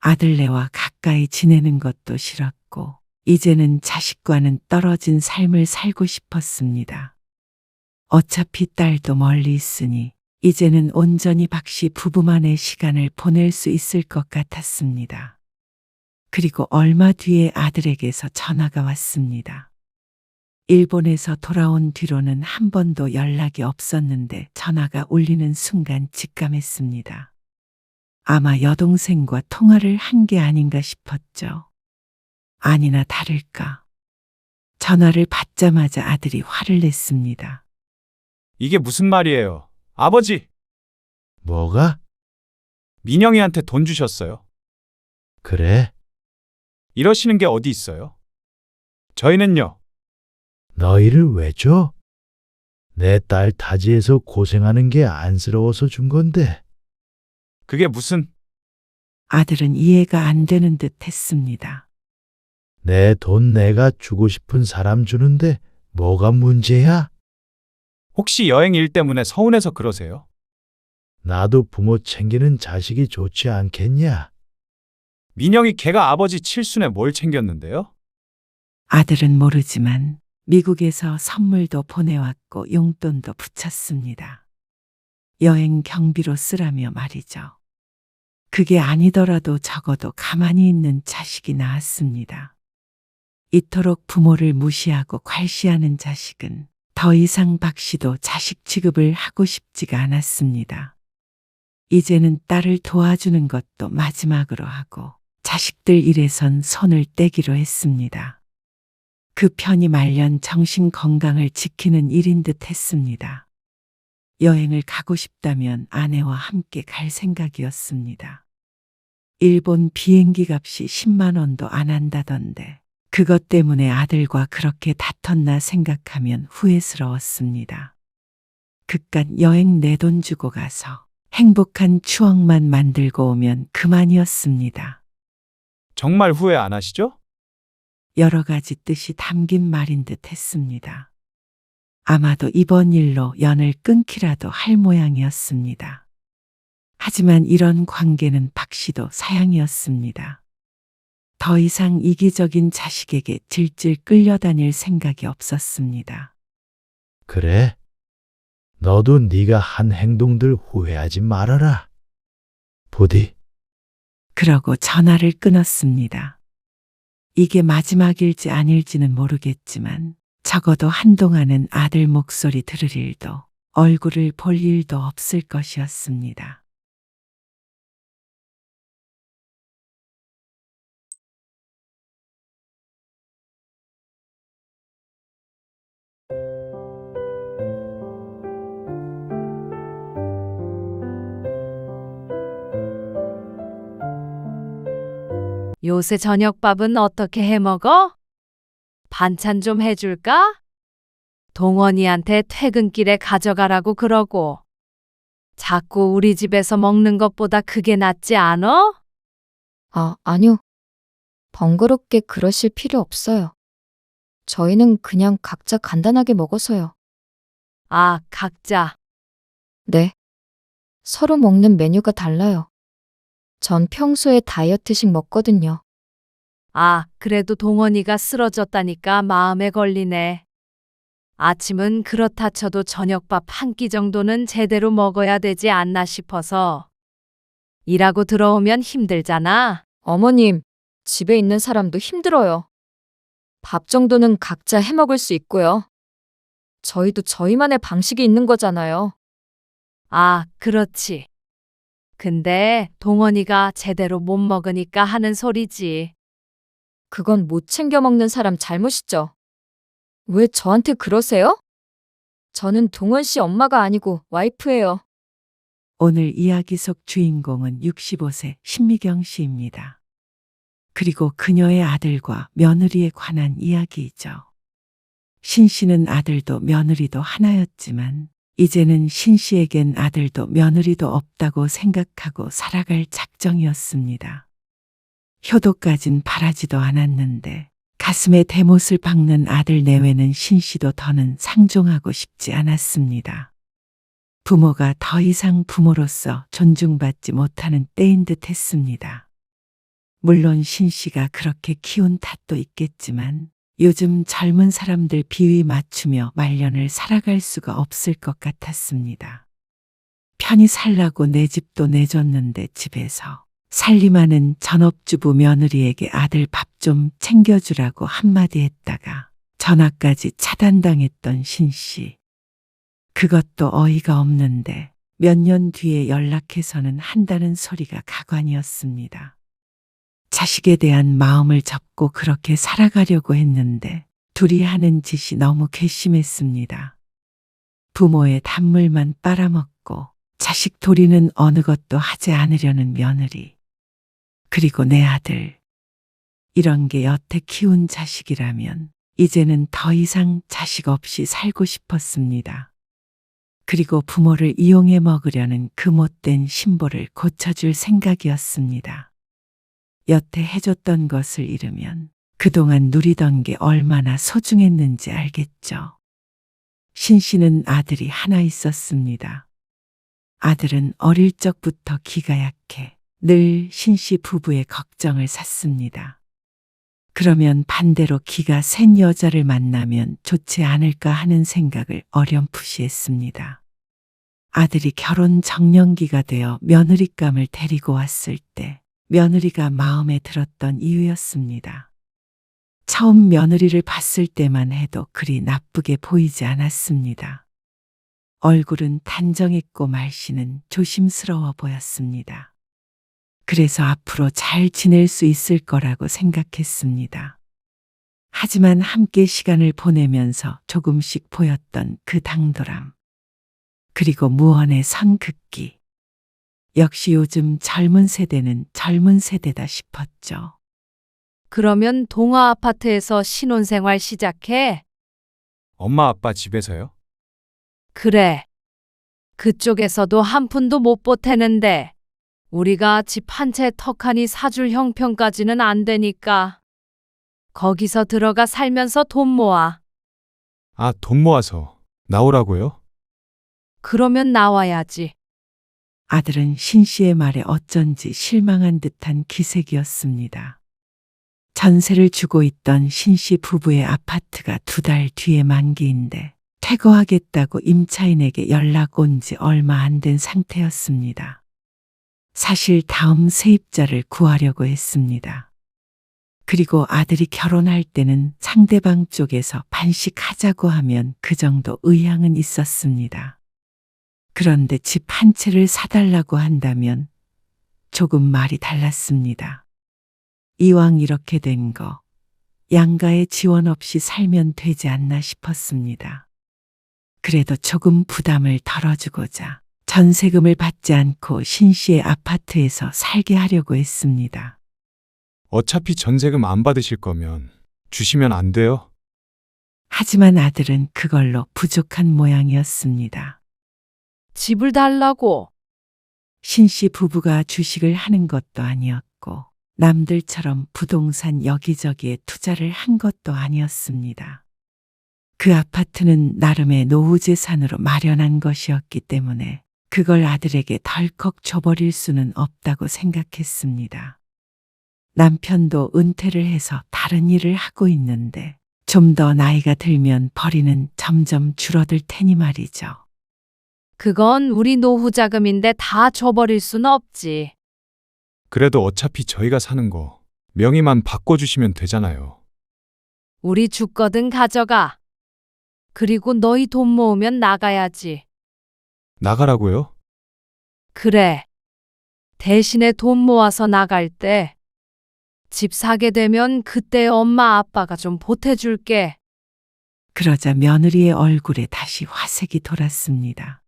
아들네와 가까이 지내는 것도 싫었고 이제는 자식과는 떨어진 삶을 살고 싶었습니다. 어차피 딸도 멀리 있으니 이제는 온전히 박 씨 부부만의 시간을 보낼 수 있을 것 같았습니다. 그리고 얼마 뒤에 아들에게서 전화가 왔습니다. 일본에서 돌아온 뒤로는 한 번도 연락이 없었는데 전화가 울리는 순간 직감했습니다. 아마 여동생과 통화를 한 게 아닌가 싶었죠. 아니나 다를까. 전화를 받자마자 아들이 화를 냈습니다. 이게 무슨 말이에요? 아버지, 뭐가? 민영이한테 돈 주셨어요. 그래? 이러시는 게 어디 있어요? 저희는요. 너희를 왜 줘? 내 딸 타지에서 고생하는 게 안쓰러워서 준 건데. 그게 무슨... 아들은 이해가 안 되는 듯 했습니다. 내 돈 내가 주고 싶은 사람 주는데 뭐가 문제야? 혹시 여행 일 때문에 서운해서 그러세요? 나도 부모 챙기는 자식이 좋지 않겠냐? 민영이 걔가 아버지 칠순에 뭘 챙겼는데요? 아들은 모르지만 미국에서 선물도 보내왔고 용돈도 붙였습니다. 여행 경비로 쓰라며 말이죠. 그게 아니더라도 적어도 가만히 있는 자식이 나았습니다. 이토록 부모를 무시하고 괄시하는 자식은 더 이상 박 씨도 자식 취급을 하고 싶지가 않았습니다. 이제는 딸을 도와주는 것도 마지막으로 하고 자식들 일에선 손을 떼기로 했습니다. 그 편이 말년 정신 건강을 지키는 일인 듯 했습니다. 여행을 가고 싶다면 아내와 함께 갈 생각이었습니다. 일본 비행기 값이 10만 원도 안 한다던데 그것 때문에 아들과 그렇게 다퉜나 생각하면 후회스러웠습니다. 그깟 여행 내 돈 주고 가서 행복한 추억만 만들고 오면 그만이었습니다. 정말 후회 안 하시죠? 여러 가지 뜻이 담긴 말인 듯 했습니다. 아마도 이번 일로 연을 끊기라도 할 모양이었습니다. 하지만 이런 관계는 박 씨도 사양이었습니다. 더 이상 이기적인 자식에게 질질 끌려다닐 생각이 없었습니다. 그래? 너도 네가 한 행동들 후회하지 말아라. 부디. 그러고 전화를 끊었습니다. 이게 마지막일지 아닐지는 모르겠지만 적어도 한동안은 아들 목소리 들을 일도 얼굴을 볼 일도 없을 것이었습니다. 요새 저녁밥은 어떻게 해 먹어? 반찬 좀 해줄까? 동원이한테 퇴근길에 가져가라고 그러고. 자꾸 우리 집에서 먹는 것보다 그게 낫지 않어? 아니요. 번거롭게 그러실 필요 없어요. 저희는 그냥 각자 간단하게 먹어서요. 아, 각자. 네. 서로 먹는 메뉴가 달라요. 전 평소에 다이어트식 먹거든요. 아, 그래도 동원이가 쓰러졌다니까 마음에 걸리네. 아침은 그렇다 쳐도 저녁밥 한 끼 정도는 제대로 먹어야 되지 않나 싶어서. 일하고 들어오면 힘들잖아. 어머님, 집에 있는 사람도 힘들어요. 밥 정도는 각자 해 먹을 수 있고요. 저희도 저희만의 방식이 있는 거잖아요. 아, 그렇지. 근데 동원이가 제대로 못 먹으니까 하는 소리지. 그건 못 챙겨 먹는 사람 잘못이죠. 왜 저한테 그러세요? 저는 동원 씨 엄마가 아니고 와이프예요. 오늘 이야기 속 주인공은 65세 신미경 씨입니다. 그리고 그녀의 아들과 며느리에 관한 이야기이죠. 신 씨는 아들도 며느리도 하나였지만 이제는 신 씨에겐 아들도 며느리도 없다고 생각하고 살아갈 작정이었습니다. 효도까진 바라지도 않았는데 가슴에 대못을 박는 아들 내외는 신 씨도 더는 상종하고 싶지 않았습니다. 부모가 더 이상 부모로서 존중받지 못하는 때인 듯 했습니다. 물론 신 씨가 그렇게 키운 탓도 있겠지만 요즘 젊은 사람들 비위 맞추며 말년을 살아갈 수가 없을 것 같았습니다. 편히 살라고 내 집도 내줬는데 집에서 살림하는 전업주부 며느리에게 아들 밥 좀 챙겨주라고 한마디 했다가 전화까지 차단당했던 신 씨. 그것도 어이가 없는데 몇 년 뒤에 연락해서는 한다는 소리가 가관이었습니다. 자식에 대한 마음을 접고 그렇게 살아가려고 했는데 둘이 하는 짓이 너무 괘씸했습니다. 부모의 단물만 빨아먹고 자식 도리는 어느 것도 하지 않으려는 며느리. 그리고 내 아들. 이런 게 여태 키운 자식이라면 이제는 더 이상 자식 없이 살고 싶었습니다. 그리고 부모를 이용해 먹으려는 그 못된 신보를 고쳐줄 생각이었습니다. 여태 해줬던 것을 잃으면 그동안 누리던 게 얼마나 소중했는지 알겠죠. 신 씨는 아들이 하나 있었습니다. 아들은 어릴 적부터 기가 약해 늘 신 씨 부부의 걱정을 샀습니다. 그러면 반대로 기가 센 여자를 만나면 좋지 않을까 하는 생각을 어렴풋이 했습니다. 아들이 결혼 정년기가 되어 며느리감을 데리고 왔을 때 며느리가 마음에 들었던 이유였습니다. 처음 며느리를 봤을 때만 해도 그리 나쁘게 보이지 않았습니다. 얼굴은 단정했고 말씨는 조심스러워 보였습니다. 그래서 앞으로 잘 지낼 수 있을 거라고 생각했습니다. 하지만 함께 시간을 보내면서 조금씩 보였던 그 당돌함. 그리고 무언의 선긋기. 역시 요즘 젊은 세대는 젊은 세대다 싶었죠. 그러면 동화 아파트에서 신혼생활 시작해? 엄마 아빠 집에서요? 그래. 그쪽에서도 한 푼도 못 보태는데 우리가 집 한 채 턱하니 사줄 형편까지는 안 되니까 거기서 들어가 살면서 돈 모아. 아, 돈 모아서 나오라고요? 그러면 나와야지. 아들은 신 씨의 말에 어쩐지 실망한 듯한 기색이었습니다. 전세를 주고 있던 신 씨 부부의 아파트가 2달 뒤에 만기인데 퇴거하겠다고 임차인에게 연락 온 지 얼마 안 된 상태였습니다. 사실 다음 세입자를 구하려고 했습니다. 그리고 아들이 결혼할 때는 상대방 쪽에서 반씩하자고 하면 그 정도 의향은 있었습니다. 그런데 집 한 채를 사달라고 한다면 조금 말이 달랐습니다. 이왕 이렇게 된 거, 양가의 지원 없이 살면 되지 않나 싶었습니다. 그래도 조금 부담을 덜어주고자 전세금을 받지 않고 신 씨의 아파트에서 살게 하려고 했습니다. 어차피 전세금 안 받으실 거면 주시면 안 돼요? 하지만 아들은 그걸로 부족한 모양이었습니다. 집을 달라고. 신 씨 부부가 주식을 하는 것도 아니었고 남들처럼 부동산 여기저기에 투자를 한 것도 아니었습니다. 그 아파트는 나름의 노후재산으로 마련한 것이었기 때문에 그걸 아들에게 덜컥 줘버릴 수는 없다고 생각했습니다. 남편도 은퇴를 해서 다른 일을 하고 있는데 좀 더 나이가 들면 벌이는 점점 줄어들 테니 말이죠. 그건 우리 노후 자금인데 다 줘버릴 순 없지. 그래도 어차피 저희가 사는 거 명의만 바꿔주시면 되잖아요. 우리 죽거든 가져가. 그리고 너희 돈 모으면 나가야지. 나가라고요? 그래. 대신에 돈 모아서 나갈 때 집 사게 되면 그때 엄마 아빠가 좀 보태줄게. 그러자 며느리의 얼굴에 다시 화색이 돌았습니다.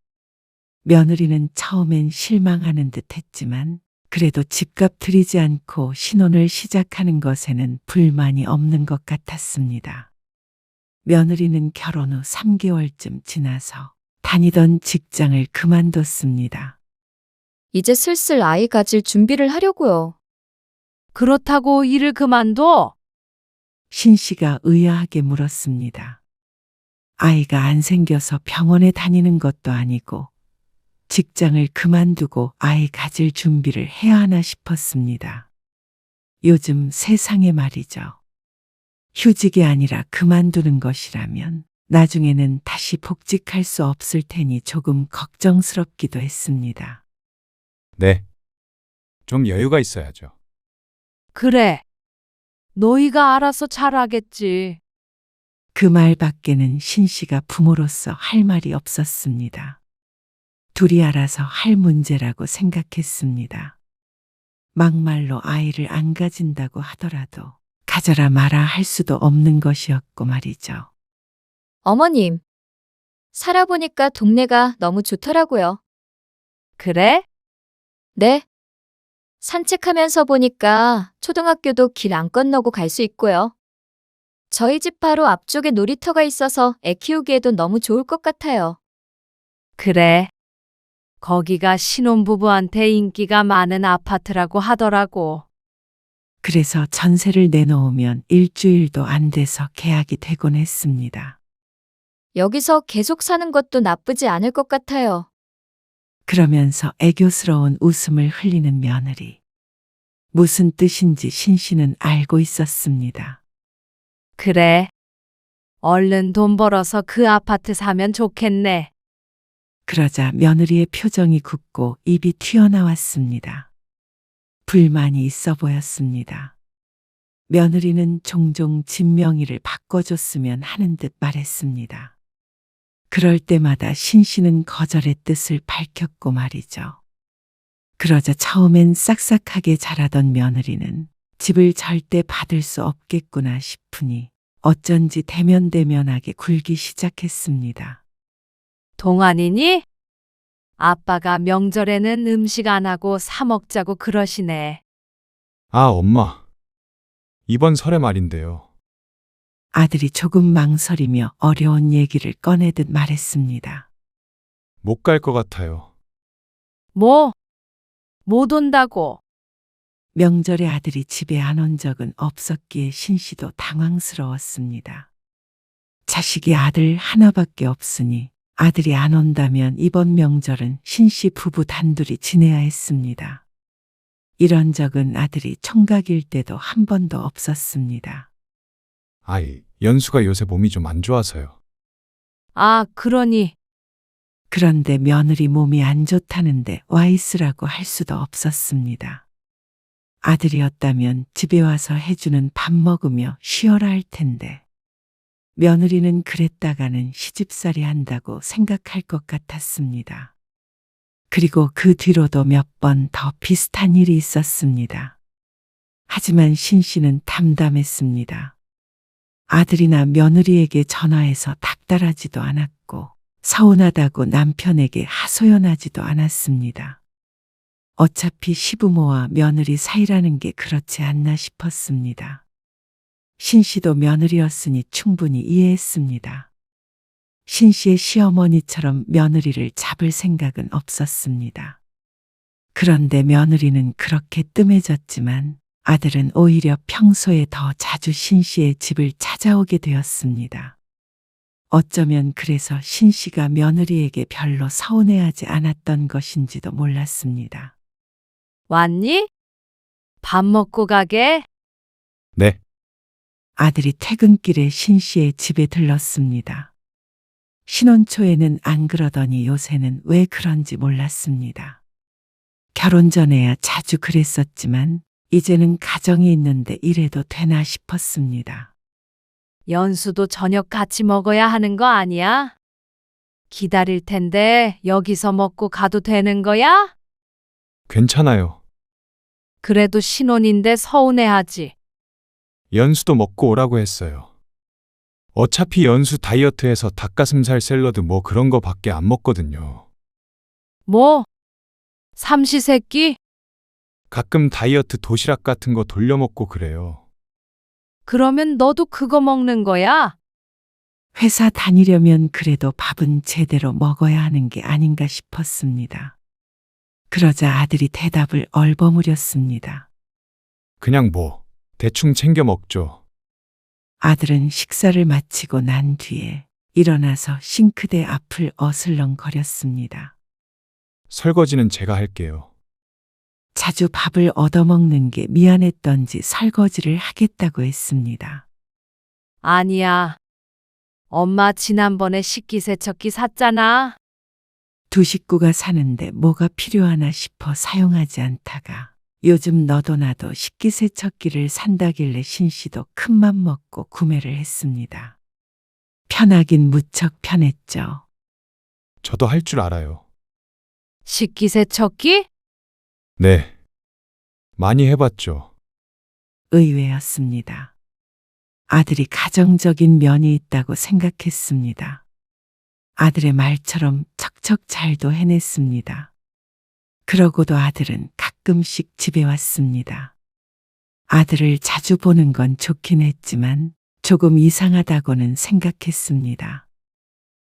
며느리는 처음엔 실망하는 듯 했지만 그래도 집값 들이지 않고 신혼을 시작하는 것에는 불만이 없는 것 같았습니다. 며느리는 결혼 후 3개월쯤 지나서 다니던 직장을 그만뒀습니다. 이제 슬슬 아이 가질 준비를 하려고요. 그렇다고 일을 그만둬? 신 씨가 의아하게 물었습니다. 아이가 안 생겨서 병원에 다니는 것도 아니고 직장을 그만두고 아이 가질 준비를 해야 하나 싶었습니다. 요즘 세상에 말이죠. 휴직이 아니라 그만두는 것이라면 나중에는 다시 복직할 수 없을 테니 조금 걱정스럽기도 했습니다. 네. 좀 여유가 있어야죠. 그래. 너희가 알아서 잘하겠지. 그 말밖에는 신 씨가 부모로서 할 말이 없었습니다. 둘이 알아서 할 문제라고 생각했습니다. 막말로 아이를 안 가진다고 하더라도 가져라 마라 할 수도 없는 것이었고 말이죠. 어머님, 살아보니까 동네가 너무 좋더라고요. 그래? 네. 산책하면서 보니까 초등학교도 길 안 건너고 갈 수 있고요. 저희 집 바로 앞쪽에 놀이터가 있어서 애 키우기에도 너무 좋을 것 같아요. 그래. 거기가 신혼부부한테 인기가 많은 아파트라고 하더라고. 그래서 전세를 내놓으면 일주일도 안 돼서 계약이 되곤 했습니다. 여기서 계속 사는 것도 나쁘지 않을 것 같아요. 그러면서 애교스러운 웃음을 흘리는 며느리. 무슨 뜻인지 신 씨는 알고 있었습니다. 그래. 얼른 돈 벌어서 그 아파트 사면 좋겠네. 그러자 며느리의 표정이 굳고 입이 튀어나왔습니다. 불만이 있어 보였습니다. 며느리는 종종 집 명의를 바꿔줬으면 하는 듯 말했습니다. 그럴 때마다 신 씨는 거절의 뜻을 밝혔고 말이죠. 그러자 처음엔 싹싹하게 자라던 며느리는 집을 절대 받을 수 없겠구나 싶으니 어쩐지 대면대면하게 굴기 시작했습니다. 동안이니? 아빠가 명절에는 음식 안 하고 사 먹자고 그러시네. 아, 엄마. 이번 설에 말인데요. 아들이 조금 망설이며 어려운 얘기를 꺼내듯 말했습니다. 못 갈 것 같아요. 뭐? 못 온다고. 명절에 아들이 집에 안 온 적은 없었기에 신씨도 당황스러웠습니다. 자식이 아들 하나밖에 없으니 아들이 안 온다면 이번 명절은 신씨 부부 단둘이 지내야 했습니다. 이런 적은 아들이 총각일 때도 한 번도 없었습니다. 아이, 연수가 요새 몸이 좀 안 좋아서요. 아, 그러니. 그런데 며느리 몸이 안 좋다는데 와 있으라고 할 수도 없었습니다. 아들이었다면 집에 와서 해주는 밥 먹으며 쉬어라 할 텐데 며느리는 그랬다가는 시집살이 한다고 생각할 것 같았습니다. 그리고 그 뒤로도 몇 번 더 비슷한 일이 있었습니다. 하지만 신씨는 담담했습니다. 아들이나 며느리에게 전화해서 닥달하지도 않았고 서운하다고 남편에게 하소연하지도 않았습니다. 어차피 시부모와 며느리 사이라는 게 그렇지 않나 싶었습니다. 신씨도 며느리였으니 충분히 이해했습니다. 신씨의 시어머니처럼 며느리를 잡을 생각은 없었습니다. 그런데 며느리는 그렇게 뜸해졌지만 아들은 오히려 평소에 더 자주 신씨의 집을 찾아오게 되었습니다. 어쩌면 그래서 신씨가 며느리에게 별로 서운해하지 않았던 것인지도 몰랐습니다. 왔니? 밥 먹고 가게? 네, 아들이 퇴근길에 신씨의 집에 들렀습니다. 신혼 초에는 안 그러더니 요새는 왜 그런지 몰랐습니다. 결혼 전에야 자주 그랬었지만 이제는 가정이 있는데 이래도 되나 싶었습니다. 연수도 저녁 같이 먹어야 하는 거 아니야? 기다릴 텐데 여기서 먹고 가도 되는 거야? 괜찮아요. 그래도 신혼인데 서운해하지. 연수도 먹고 오라고 했어요. 어차피 연수 다이어트해서 닭가슴살 샐러드 뭐 그런 거 밖에 안 먹거든요. 뭐? 삼시세끼? 가끔 다이어트 도시락 같은 거 돌려 먹고 그래요. 그러면 너도 그거 먹는 거야? 회사 다니려면 그래도 밥은 제대로 먹어야 하는 게 아닌가 싶었습니다. 그러자 아들이 대답을 얼버무렸습니다. 그냥 뭐 대충 챙겨 먹죠. 아들은 식사를 마치고 난 뒤에 일어나서 싱크대 앞을 어슬렁거렸습니다. 설거지는 제가 할게요. 자주 밥을 얻어먹는 게 미안했던지 설거지를 하겠다고 했습니다. 아니야. 엄마 지난번에 식기세척기 샀잖아. 두 식구가 사는데 뭐가 필요하나 싶어 사용하지 않다가 요즘 너도 나도 식기세척기를 산다길래 신씨도 큰맘 먹고 구매를 했습니다. 편하긴 무척 편했죠. 저도 할 줄 알아요. 식기세척기? 네. 많이 해봤죠. 의외였습니다. 아들이 가정적인 면이 있다고 생각했습니다. 아들의 말처럼 척척 잘도 해냈습니다. 그러고도 아들은 가끔씩 집에 왔습니다. 아들을 자주 보는 건 좋긴 했지만 조금 이상하다고는 생각했습니다.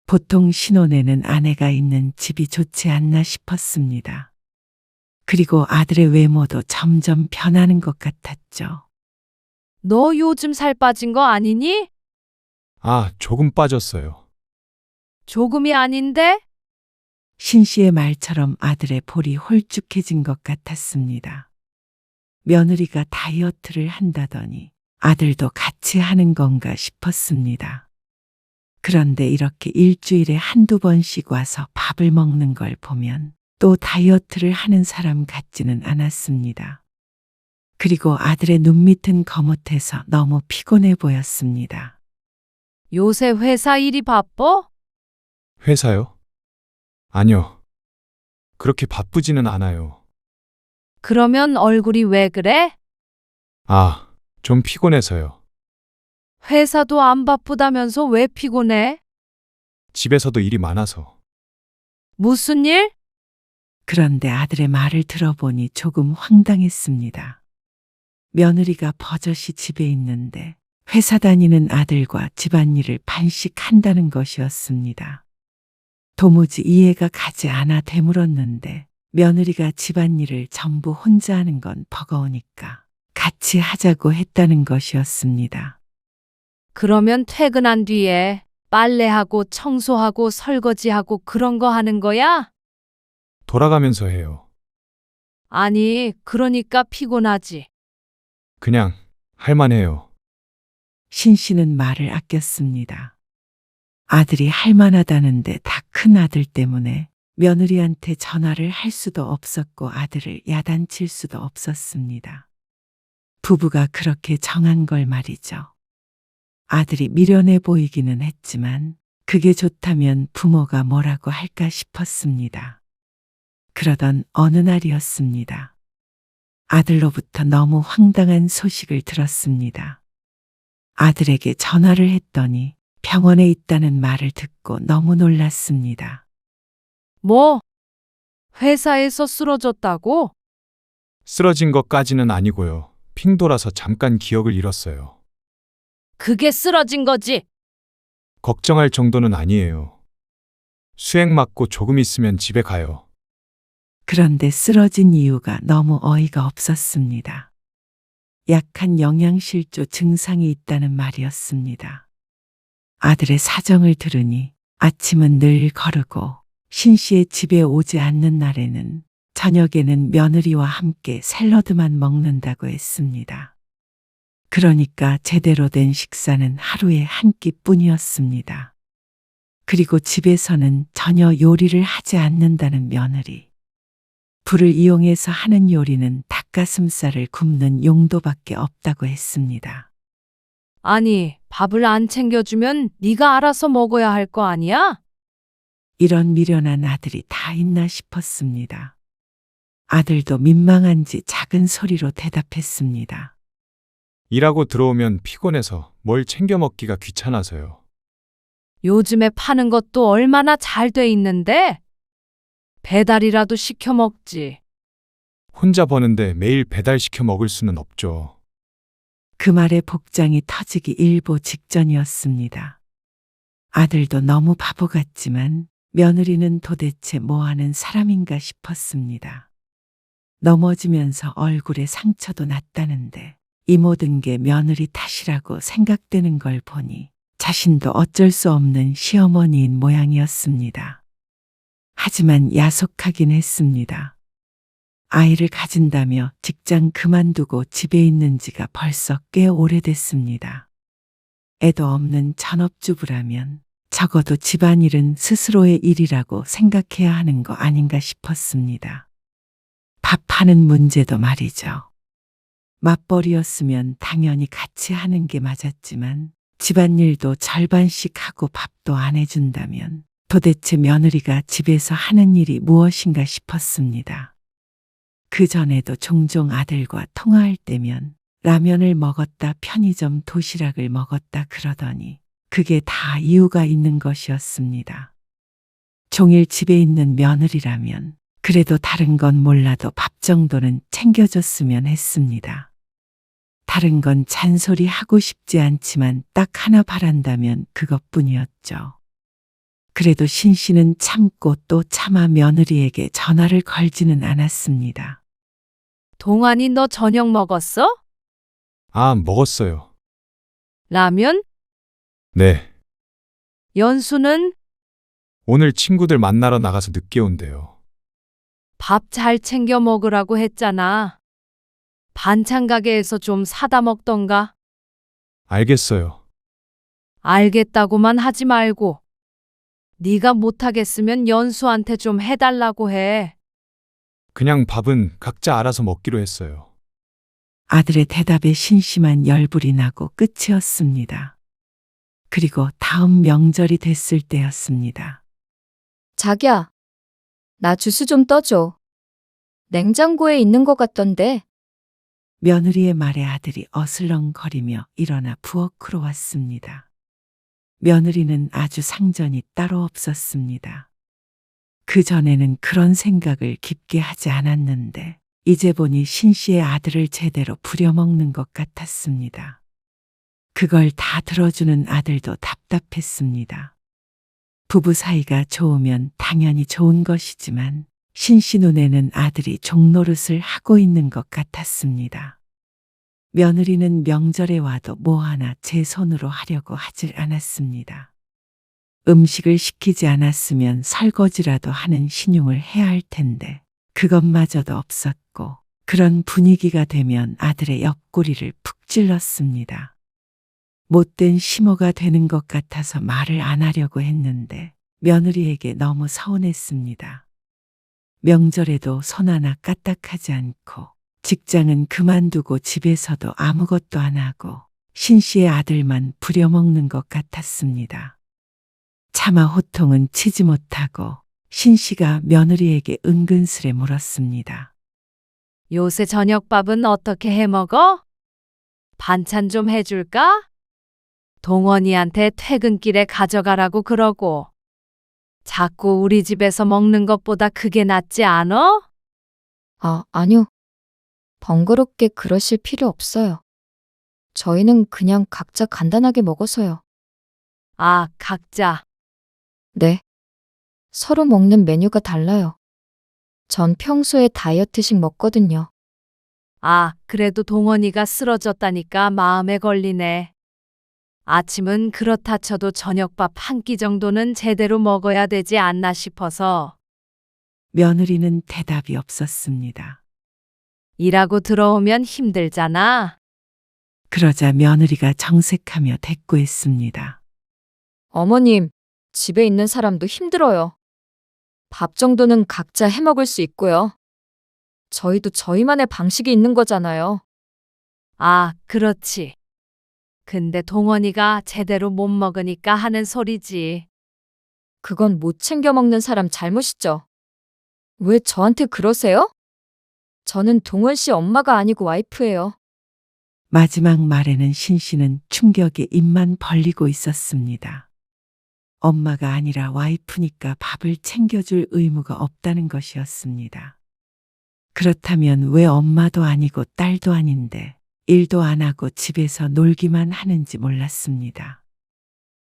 보통 신혼에는 아내가 있는 집이 좋지 않나 싶었습니다. 그리고 아들의 외모도 점점 변하는 것 같았죠. 너 요즘 살 빠진 거 아니니? 아, 조금 빠졌어요. 조금이 아닌데? 신씨의 말처럼 아들의 볼이 홀쭉해진 것 같았습니다. 며느리가 다이어트를 한다더니 아들도 같이 하는 건가 싶었습니다. 그런데 이렇게 일주일에 한두 번씩 와서 밥을 먹는 걸 보면 또 다이어트를 하는 사람 같지는 않았습니다. 그리고 아들의 눈밑은 거뭇해서 너무 피곤해 보였습니다. 요새 회사 일이 바빠? 회사요? 아니요. 그렇게 바쁘지는 않아요. 그러면 얼굴이 왜 그래? 아, 좀 피곤해서요. 회사도 안 바쁘다면서 왜 피곤해? 집에서도 일이 많아서. 무슨 일? 그런데 아들의 말을 들어보니 조금 황당했습니다. 며느리가 버젓이 집에 있는데 회사 다니는 아들과 집안일을 반씩 한다는 것이었습니다. 도무지 이해가 가지 않아 되물었는데 며느리가 집안일을 전부 혼자 하는 건 버거우니까 같이 하자고 했다는 것이었습니다. 그러면 퇴근한 뒤에 빨래하고 청소하고 설거지하고 그런 거 하는 거야? 돌아가면서 해요. 아니, 그러니까 피곤하지. 그냥 할만해요. 신 씨는 말을 아꼈습니다. 아들이 할만하다는데 다 큰 아들 때문에 며느리한테 전화를 할 수도 없었고 아들을 야단칠 수도 없었습니다. 부부가 그렇게 정한 걸 말이죠. 아들이 미련해 보이기는 했지만 그게 좋다면 부모가 뭐라고 할까 싶었습니다. 그러던 어느 날이었습니다. 아들로부터 너무 황당한 소식을 들었습니다. 아들에게 전화를 했더니 병원에 있다는 말을 듣고 너무 놀랐습니다. 뭐? 회사에서 쓰러졌다고? 쓰러진 것까지는 아니고요. 핑 돌아서 잠깐 기억을 잃었어요. 그게 쓰러진 거지. 걱정할 정도는 아니에요. 수액 맞고 조금 있으면 집에 가요. 그런데 쓰러진 이유가 너무 어이가 없었습니다. 약한 영양실조 증상이 있다는 말이었습니다. 아들의 사정을 들으니 아침은 늘 거르고 신 씨의 집에 오지 않는 날에는 저녁에는 며느리와 함께 샐러드만 먹는다고 했습니다. 그러니까 제대로 된 식사는 하루에 한 끼뿐이었습니다. 그리고 집에서는 전혀 요리를 하지 않는다는 며느리. 불을 이용해서 하는 요리는 닭가슴살을 굽는 용도밖에 없다고 했습니다. 아니, 밥을 안 챙겨주면 네가 알아서 먹어야 할 거 아니야? 이런 미련한 아들이 다 있나 싶었습니다. 아들도 민망한지 작은 소리로 대답했습니다. 일하고 들어오면 피곤해서 뭘 챙겨 먹기가 귀찮아서요. 요즘에 파는 것도 얼마나 잘 돼 있는데? 배달이라도 시켜 먹지. 혼자 버는데 매일 배달시켜 먹을 수는 없죠. 그 말에 복장이 터지기 일보 직전이었습니다. 아들도 너무 바보 같지만 며느리는 도대체 뭐 하는 사람인가 싶었습니다. 넘어지면서 얼굴에 상처도 났다는데 이 모든 게 며느리 탓이라고 생각되는 걸 보니 자신도 어쩔 수 없는 시어머니인 모양이었습니다. 하지만 야속하긴 했습니다. 아이를 가진다며 직장 그만두고 집에 있는 지가 벌써 꽤 오래됐습니다. 애도 없는 전업주부라면 적어도 집안일은 스스로의 일이라고 생각해야 하는 거 아닌가 싶었습니다. 밥하는 문제도 말이죠. 맞벌이였으면 당연히 같이 하는 게 맞았지만 집안일도 절반씩 하고 밥도 안 해준다면 도대체 며느리가 집에서 하는 일이 무엇인가 싶었습니다. 그 전에도 종종 아들과 통화할 때면 라면을 먹었다 편의점 도시락을 먹었다 그러더니 그게 다 이유가 있는 것이었습니다. 종일 집에 있는 며느리라면 그래도 다른 건 몰라도 밥 정도는 챙겨줬으면 했습니다. 다른 건 잔소리 하고 싶지 않지만 딱 하나 바란다면 그것뿐이었죠. 그래도 신 씨는 참고 또 참아 며느리에게 전화를 걸지는 않았습니다. 동안이 너 저녁 먹었어? 아, 먹었어요. 라면? 네. 연수는? 오늘 친구들 만나러 나가서 늦게 온대요. 밥 잘 챙겨 먹으라고 했잖아. 반찬 가게에서 좀 사다 먹던가. 알겠어요. 알겠다고만 하지 말고. 네가 못하겠으면 연수한테 좀 해달라고 해. 그냥 밥은 각자 알아서 먹기로 했어요. 아들의 대답에 신심한 열불이 나고 끝이었습니다. 그리고 다음 명절이 됐을 때였습니다. 자기야, 나 주스 좀 떠줘. 냉장고에 있는 것 같던데. 며느리의 말에 아들이 어슬렁거리며 일어나 부엌으로 왔습니다. 며느리는 아주 상전이 따로 없었습니다. 그전에는 그런 생각을 깊게 하지 않았는데 이제 보니 신 씨의 아들을 제대로 부려먹는 것 같았습니다. 그걸 다 들어주는 아들도 답답했습니다. 부부 사이가 좋으면 당연히 좋은 것이지만 신씨 눈에는 아들이 종노릇을 하고 있는 것 같았습니다. 며느리는 명절에 와도 뭐 하나 제 손으로 하려고 하질 않았습니다. 음식을 시키지 않았으면 설거지라도 하는 신용을 해야 할 텐데 그것마저도 없었고 그런 분위기가 되면 아들의 옆구리를 푹 찔렀습니다. 못된 시모가 되는 것 같아서 말을 안 하려고 했는데 며느리에게 너무 서운했습니다. 명절에도 손 하나 까딱하지 않고 직장은 그만두고 집에서도 아무것도 안 하고 신씨의 아들만 부려먹는 것 같았습니다. 차마 호통은 치지 못하고 신씨가 며느리에게 은근스레 물었습니다. 요새 저녁밥은 어떻게 해 먹어? 반찬 좀 해줄까? 동원이한테 퇴근길에 가져가라고 그러고. 자꾸 우리 집에서 먹는 것보다 그게 낫지 않어? 아니요. 번거롭게 그러실 필요 없어요. 저희는 그냥 각자 간단하게 먹어서요. 아, 각자. 네. 서로 먹는 메뉴가 달라요. 전 평소에 다이어트식 먹거든요. 아, 그래도 동원이가 쓰러졌다니까 마음에 걸리네. 아침은 그렇다 쳐도 저녁밥 한 끼 정도는 제대로 먹어야 되지 않나 싶어서. 며느리는 대답이 없었습니다. 일하고 들어오면 힘들잖아. 그러자 며느리가 정색하며 대꾸했습니다. 어머님, 집에 있는 사람도 힘들어요. 밥 정도는 각자 해 먹을 수 있고요. 저희도 저희만의 방식이 있는 거잖아요. 아, 그렇지. 근데 동원이가 제대로 못 먹으니까 하는 소리지. 그건 못 챙겨 먹는 사람 잘못이죠. 왜 저한테 그러세요? 저는 동원 씨 엄마가 아니고 와이프예요. 마지막 말에는 신씨는 충격에 입만 벌리고 있었습니다. 엄마가 아니라 와이프니까 밥을 챙겨줄 의무가 없다는 것이었습니다. 그렇다면 왜 엄마도 아니고 딸도 아닌데 일도 안 하고 집에서 놀기만 하는지 몰랐습니다.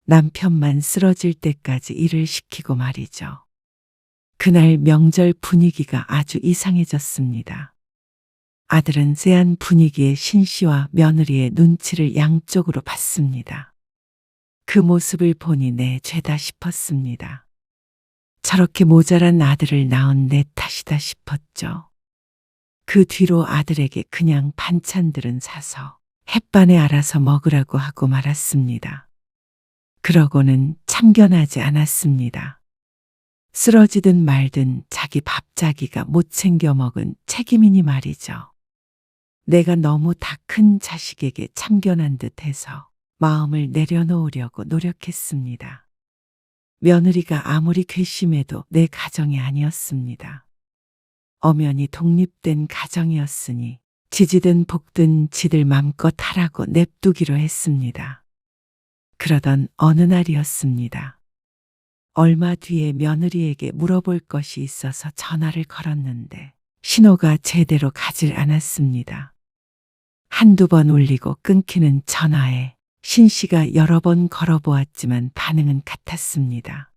남편만 쓰러질 때까지 일을 시키고 말이죠. 그날 명절 분위기가 아주 이상해졌습니다. 아들은 쎄한 분위기에 신씨와 며느리의 눈치를 양쪽으로 봤습니다. 그 모습을 보니 내 죄다 싶었습니다. 저렇게 모자란 아들을 낳은 내 탓이다 싶었죠. 그 뒤로 아들에게 그냥 반찬들은 사서 햇반에 알아서 먹으라고 하고 말았습니다. 그러고는 참견하지 않았습니다. 쓰러지든 말든 자기 밥 자기가 못 챙겨 먹은 책임이니 말이죠. 내가 너무 다 큰 자식에게 참견한 듯해서 마음을 내려놓으려고 노력했습니다. 며느리가 아무리 괘씸해도 내 가정이 아니었습니다. 엄연히 독립된 가정이었으니 지지든 볶든 지들 맘껏 하라고 냅두기로 했습니다. 그러던 어느 날이었습니다. 얼마 뒤에 며느리에게 물어볼 것이 있어서 전화를 걸었는데 신호가 제대로 가질 않았습니다. 한두 번 울리고 끊기는 전화에 신씨가 여러 번 걸어보았지만 반응은 같았습니다.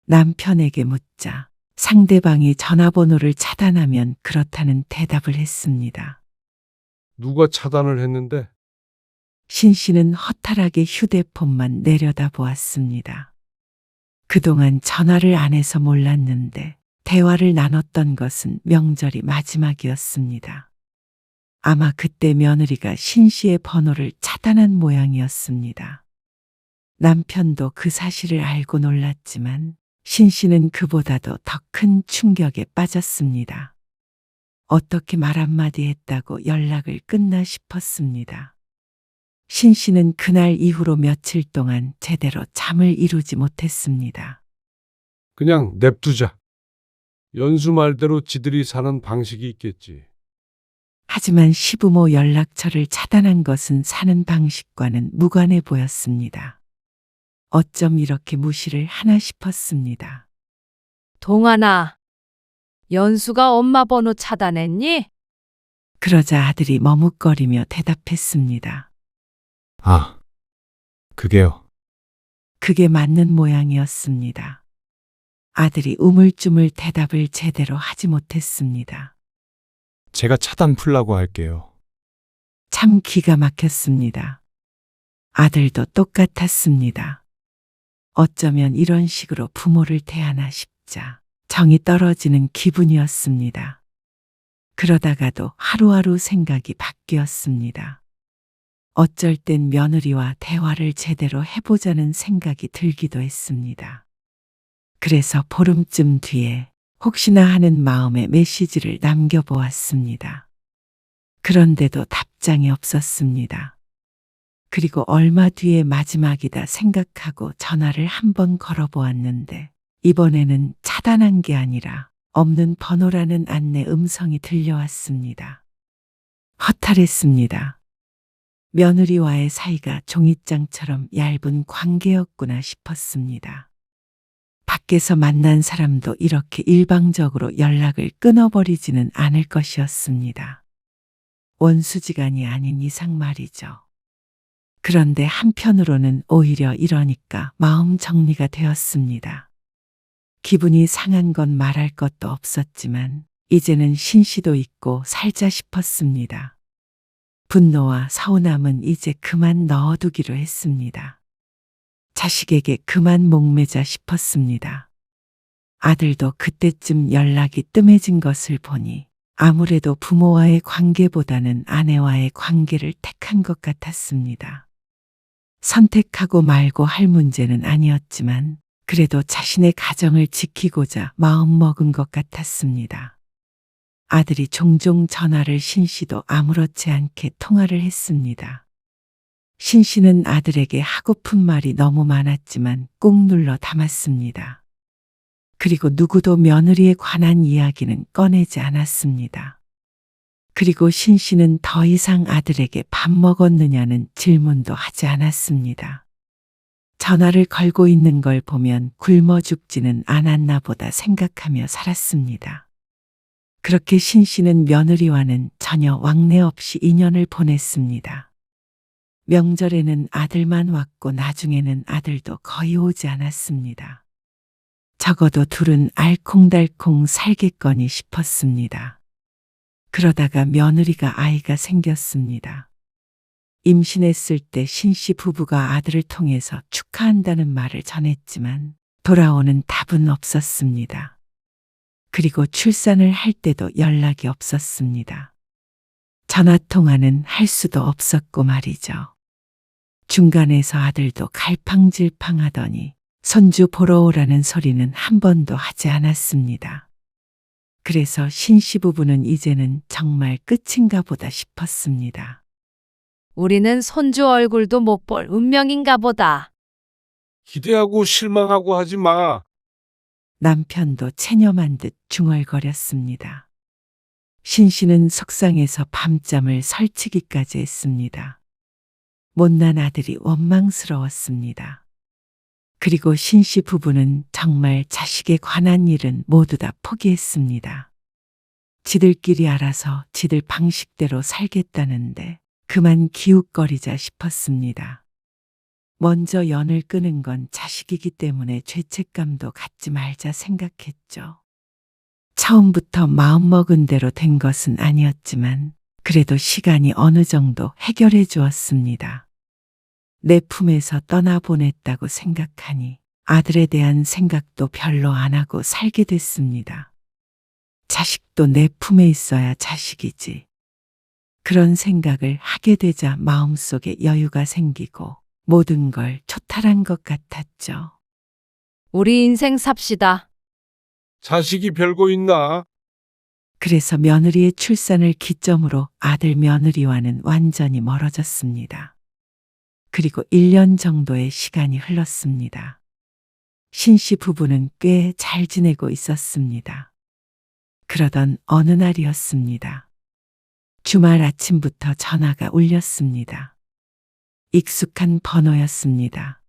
남편에게 묻자 상대방이 전화번호를 차단하면 그렇다는 대답을 했습니다. 누가 차단을 했는데? 신씨는 허탈하게 휴대폰만 내려다보았습니다. 그동안 전화를 안 해서 몰랐는데 대화를 나눴던 것은 명절이 마지막이었습니다. 아마 그때 며느리가 신씨의 번호를 차단한 모양이었습니다. 남편도 그 사실을 알고 놀랐지만 신씨는 그보다도 더 큰 충격에 빠졌습니다. 어떻게 말 한마디 했다고 연락을 끊나 싶었습니다. 신씨는 그날 이후로 며칠 동안 제대로 잠을 이루지 못했습니다. 그냥 냅두자. 연수 말대로 지들이 사는 방식이 있겠지. 하지만 시부모 연락처를 차단한 것은 사는 방식과는 무관해 보였습니다. 어쩜 이렇게 무시를 하나 싶었습니다. 동환아, 연수가 엄마 번호 차단했니? 그러자 아들이 머뭇거리며 대답했습니다. 아, 그게요. 그게 맞는 모양이었습니다. 아들이 우물쭈물 대답을 제대로 하지 못했습니다. 제가 차단 풀라고 할게요. 참 기가 막혔습니다. 아들도 똑같았습니다. 어쩌면 이런 식으로 부모를 대하나 싶자 정이 떨어지는 기분이었습니다. 그러다가도 하루하루 생각이 바뀌었습니다. 어쩔 땐 며느리와 대화를 제대로 해보자는 생각이 들기도 했습니다. 그래서 보름쯤 뒤에 혹시나 하는 마음에 메시지를 남겨보았습니다. 그런데도 답장이 없었습니다. 그리고 얼마 뒤에 마지막이다 생각하고 전화를 한번 걸어보았는데 이번에는 차단한 게 아니라 없는 번호라는 안내 음성이 들려왔습니다. 허탈했습니다. 며느리와의 사이가 종잇장처럼 얇은 관계였구나 싶었습니다. 밖에서 만난 사람도 이렇게 일방적으로 연락을 끊어버리지는 않을 것이었습니다. 원수지간이 아닌 이상 말이죠. 그런데 한편으로는 오히려 이러니까 마음 정리가 되었습니다. 기분이 상한 건 말할 것도 없었지만 이제는 신시도 잊고 살자 싶었습니다. 분노와 서운함은 이제 그만 넣어두기로 했습니다. 자식에게 그만 목매자 싶었습니다. 아들도 그때쯤 연락이 뜸해진 것을 보니 아무래도 부모와의 관계보다는 아내와의 관계를 택한 것 같았습니다. 선택하고 말고 할 문제는 아니었지만 그래도 자신의 가정을 지키고자 마음먹은 것 같았습니다. 아들이 종종 전화를 신씨도 아무렇지 않게 통화를 했습니다. 신씨는 아들에게 하고픈 말이 너무 많았지만 꾹 눌러 담았습니다. 그리고 누구도 며느리에 관한 이야기는 꺼내지 않았습니다. 그리고 신씨는 더 이상 아들에게 밥 먹었느냐는 질문도 하지 않았습니다. 전화를 걸고 있는 걸 보면 굶어 죽지는 않았나 보다 생각하며 살았습니다. 그렇게 신씨는 며느리와는 전혀 왕래 없이 인연을 보냈습니다. 명절에는 아들만 왔고 나중에는 아들도 거의 오지 않았습니다. 적어도 둘은 알콩달콩 살겠거니 싶었습니다. 그러다가 며느리가 아이가 생겼습니다. 임신했을 때 신씨 부부가 아들을 통해서 축하한다는 말을 전했지만 돌아오는 답은 없었습니다. 그리고 출산을 할 때도 연락이 없었습니다. 전화통화는 할 수도 없었고 말이죠. 중간에서 아들도 갈팡질팡하더니 손주 보러 오라는 소리는 한 번도 하지 않았습니다. 그래서 신씨 부부는 이제는 정말 끝인가 보다 싶었습니다. 우리는 손주 얼굴도 못 볼 운명인가 보다. 기대하고 실망하고 하지 마. 남편도 체념한 듯 중얼거렸습니다. 신씨는 속상해서 밤잠을 설치기까지 했습니다. 못난 아들이 원망스러웠습니다. 그리고 신씨 부부는 정말 자식에 관한 일은 모두 다 포기했습니다. 지들끼리 알아서 지들 방식대로 살겠다는데 그만 기웃거리자 싶었습니다. 먼저 연을 끄는 건 자식이기 때문에 죄책감도 갖지 말자 생각했죠. 처음부터 마음먹은 대로 된 것은 아니었지만 그래도 시간이 어느 정도 해결해 주었습니다. 내 품에서 떠나보냈다고 생각하니 아들에 대한 생각도 별로 안 하고 살게 됐습니다. 자식도 내 품에 있어야 자식이지. 그런 생각을 하게 되자 마음속에 여유가 생기고 모든 걸 초탈한 것 같았죠. 우리 인생 삽시다. 자식이 별거 있나? 그래서 며느리의 출산을 기점으로 아들 며느리와는 완전히 멀어졌습니다. 그리고 1년 정도의 시간이 흘렀습니다. 신씨 부부는 꽤 잘 지내고 있었습니다. 그러던 어느 날이었습니다. 주말 아침부터 전화가 울렸습니다. 익숙한 번호였습니다.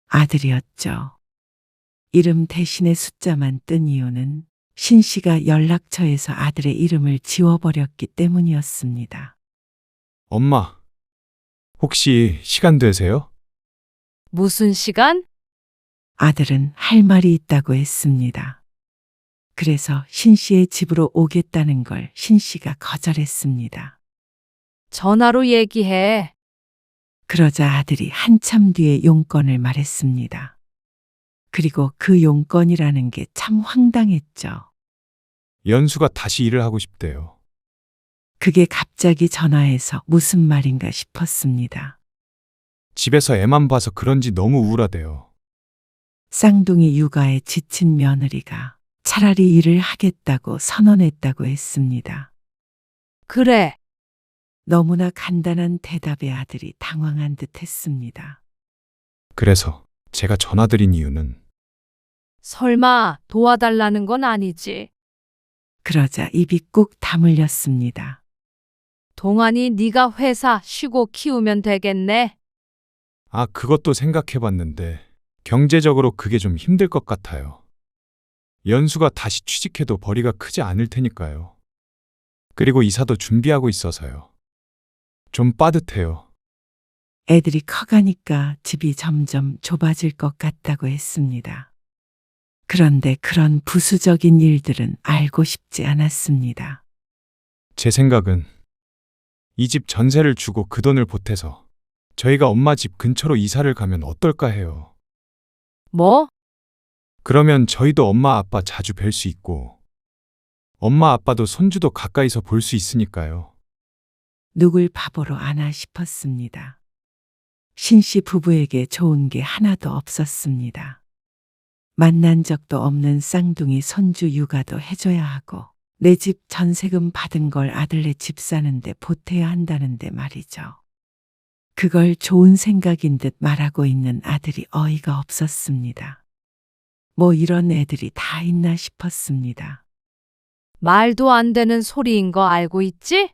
아들이었죠. 이름 대신에 숫자만 뜬 이유는 신씨가 연락처에서 아들의 이름을 지워버렸기 때문이었습니다. 엄마, 혹시 시간 되세요? 무슨 시간? 아들은 할 말이 있다고 했습니다. 그래서 신 씨의 집으로 오겠다는 걸 신 씨가 거절했습니다. 전화로 얘기해. 그러자 아들이 한참 뒤에 용건을 말했습니다. 그리고 그 용건이라는 게 참 황당했죠. 연수가 다시 일을 하고 싶대요. 그게 갑자기 전화해서 무슨 말인가 싶었습니다. 집에서 애만 봐서 그런지 너무 우울하대요. 쌍둥이 육아에 지친 며느리가 차라리 일을 하겠다고 선언했다고 했습니다. 그래. 너무나 간단한 대답에 아들이 당황한 듯 했습니다. 그래서 제가 전화드린 이유는 설마 도와달라는 건 아니지. 그러자 입이 꾹 다물렸습니다. 동안이 네가 회사 쉬고 키우면 되겠네. 아, 그것도 생각해봤는데 경제적으로 그게 좀 힘들 것 같아요. 연수가 다시 취직해도 벌이가 크지 않을 테니까요. 그리고 이사도 준비하고 있어서요. 좀 빠듯해요. 애들이 커가니까 집이 점점 좁아질 것 같다고 했습니다. 그런데 그런 부수적인 일들은 알고 싶지 않았습니다. 제 생각은 이 집 전세를 주고 그 돈을 보태서 저희가 엄마 집 근처로 이사를 가면 어떨까 해요. 뭐? 그러면 저희도 엄마 아빠 자주 뵐 수 있고 엄마 아빠도 손주도 가까이서 볼 수 있으니까요. 누굴 바보로 아나 싶었습니다. 신씨 부부에게 좋은 게 하나도 없었습니다. 만난 적도 없는 쌍둥이 손주 육아도 해줘야 하고 내 집 전세금 받은 걸 아들네 집 사는데 보태야 한다는데 말이죠. 그걸 좋은 생각인 듯 말하고 있는 아들이 어이가 없었습니다. 뭐 이런 애들이 다 있나 싶었습니다. 말도 안 되는 소리인 거 알고 있지?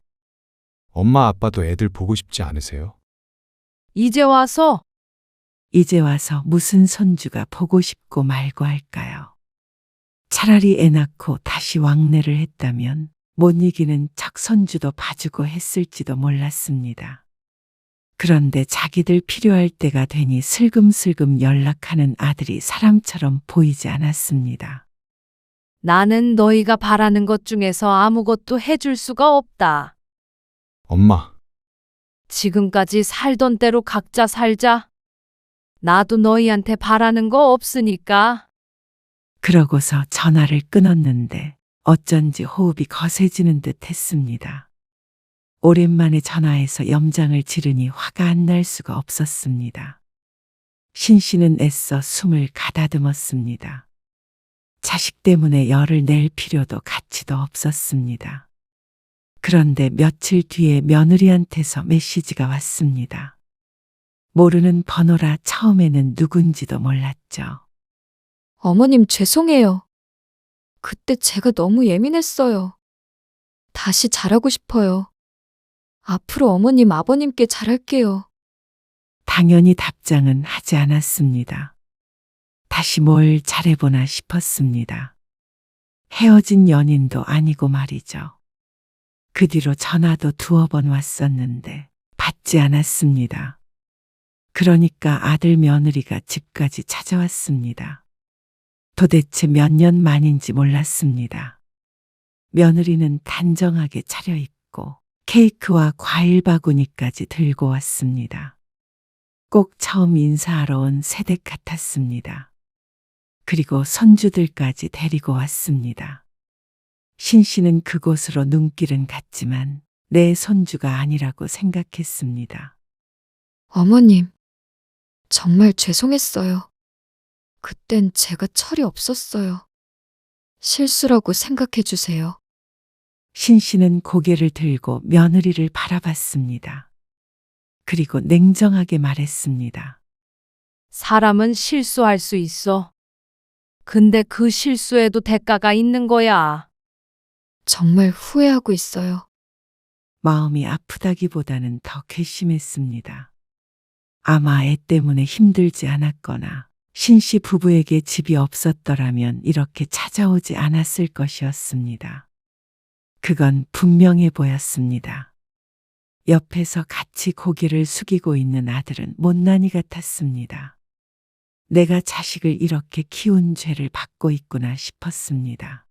엄마 아빠도 애들 보고 싶지 않으세요? 이제 와서 이제 와서 무슨 손주가 보고 싶고 말고 할까요? 차라리 애 낳고 다시 왕래를 했다면 못 이기는 척 손주도 봐주고 했을지도 몰랐습니다. 그런데 자기들 필요할 때가 되니 슬금슬금 연락하는 아들이 사람처럼 보이지 않았습니다. 나는 너희가 바라는 것 중에서 아무것도 해줄 수가 없다. 엄마, 지금까지 살던 대로 각자 살자. 나도 너희한테 바라는 거 없으니까. 그러고서 전화를 끊었는데 어쩐지 호흡이 거세지는 듯 했습니다. 오랜만에 전화해서 염장을 지르니 화가 안 날 수가 없었습니다. 신 씨는 애써 숨을 가다듬었습니다. 자식 때문에 열을 낼 필요도 가치도 없었습니다. 그런데 며칠 뒤에 며느리한테서 메시지가 왔습니다. 모르는 번호라 처음에는 누군지도 몰랐죠. 어머님 죄송해요. 그때 제가 너무 예민했어요. 다시 잘하고 싶어요. 앞으로 어머님, 아버님께 잘할게요. 당연히 답장은 하지 않았습니다. 다시 뭘 잘해보나 싶었습니다. 헤어진 연인도 아니고 말이죠. 그 뒤로 전화도 2번 왔었는데 받지 않았습니다. 그러니까 아들 며느리가 집까지 찾아왔습니다. 도대체 몇 년 만인지 몰랐습니다. 며느리는 단정하게 차려입고 케이크와 과일 바구니까지 들고 왔습니다. 꼭 처음 인사하러 온 새댁 같았습니다. 그리고 손주들까지 데리고 왔습니다. 신 씨는 그곳으로 눈길은 갔지만 내 손주가 아니라고 생각했습니다. 어머님, 정말 죄송했어요. 그땐 제가 철이 없었어요. 실수라고 생각해 주세요. 신 씨는 고개를 들고 며느리를 바라봤습니다. 그리고 냉정하게 말했습니다. 사람은 실수할 수 있어. 근데 그 실수에도 대가가 있는 거야. 정말 후회하고 있어요. 마음이 아프다기보다는 더 괘씸했습니다. 아마 애 때문에 힘들지 않았거나 신씨 부부에게 집이 없었더라면 이렇게 찾아오지 않았을 것이었습니다. 그건 분명해 보였습니다. 옆에서 같이 고개를 숙이고 있는 아들은 못난이 같았습니다. 내가 자식을 이렇게 키운 죄를 받고 있구나 싶었습니다.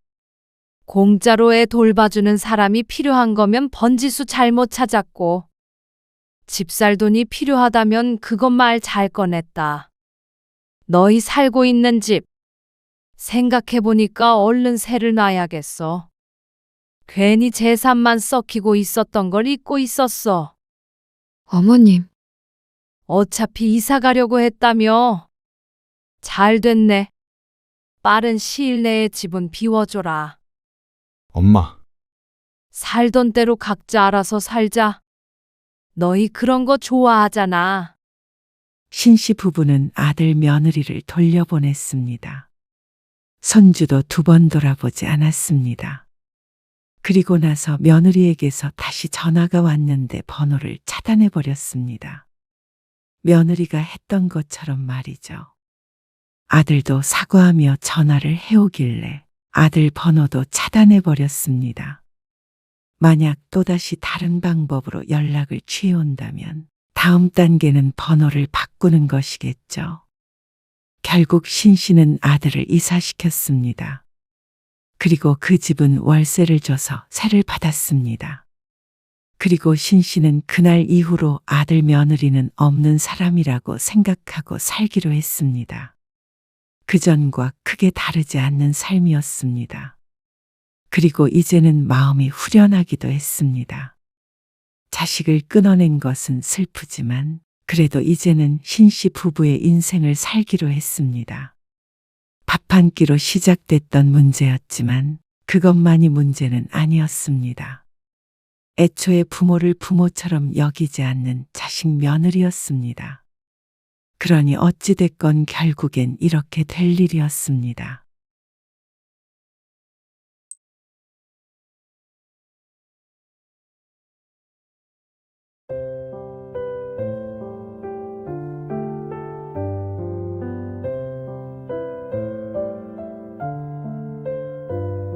공짜로 애 돌봐주는 사람이 필요한 거면 번지수 잘못 찾았고, 집 살 돈이 필요하다면 그것 말 잘 꺼냈다. 너희 살고 있는 집, 생각해보니까 얼른 세를 놔야겠어. 괜히 재산만 썩히고 있었던 걸 잊고 있었어. 어머님, 어차피 이사 가려고 했다며. 잘 됐네. 빠른 시일 내에 집은 비워줘라. 엄마, 살던 대로 각자 알아서 살자. 너희 그런 거 좋아하잖아. 신씨 부부는 아들 며느리를 돌려보냈습니다. 손주도 2번 돌아보지 않았습니다. 그리고 나서 며느리에게서 다시 전화가 왔는데 번호를 차단해버렸습니다. 며느리가 했던 것처럼 말이죠. 아들도 사과하며 전화를 해오길래 아들 번호도 차단해버렸습니다. 만약 또다시 다른 방법으로 연락을 취해온다면 다음 단계는 번호를 바꾸는 것이겠죠. 결국 신씨는 아들을 이사시켰습니다. 그리고 그 집은 월세를 줘서 세를 받았습니다. 그리고 신씨는 그날 이후로 아들 며느리는 없는 사람이라고 생각하고 살기로 했습니다. 그전과 크게 다르지 않는 삶이었습니다. 그리고 이제는 마음이 후련하기도 했습니다. 자식을 끊어낸 것은 슬프지만 그래도 이제는 신씨 부부의 인생을 살기로 했습니다. 밥 한 끼로 시작됐던 문제였지만 그것만이 문제는 아니었습니다. 애초에 부모를 부모처럼 여기지 않는 자식 며느리였습니다. 그러니 어찌됐건 결국엔 이렇게 될 일이었습니다.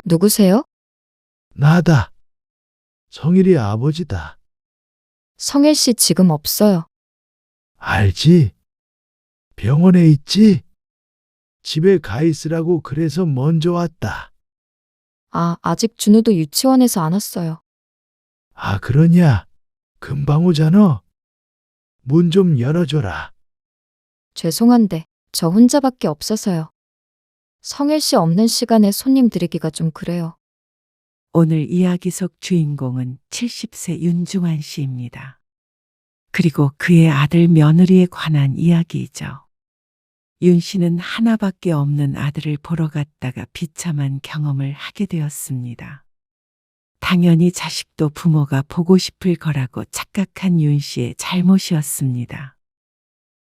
누구세요? 나다. 성일이 아버지다. 성일 씨 지금 없어요. 알지? 병원에 있지? 집에 가 있으라고 그래서 먼저 왔다. 아, 아직 준우도 유치원에서 안 왔어요. 아, 그러냐? 금방 오잖아. 문 좀 열어줘라. 죄송한데 저 혼자밖에 없어서요. 성일 씨 없는 시간에 손님 드리기가 좀 그래요. 오늘 이야기 속 주인공은 70세 윤중환 씨입니다. 그리고 그의 아들 며느리에 관한 이야기이죠. 윤 씨는 하나밖에 없는 아들을 보러 갔다가 비참한 경험을 하게 되었습니다. 당연히 자식도 부모가 보고 싶을 거라고 착각한 윤 씨의 잘못이었습니다.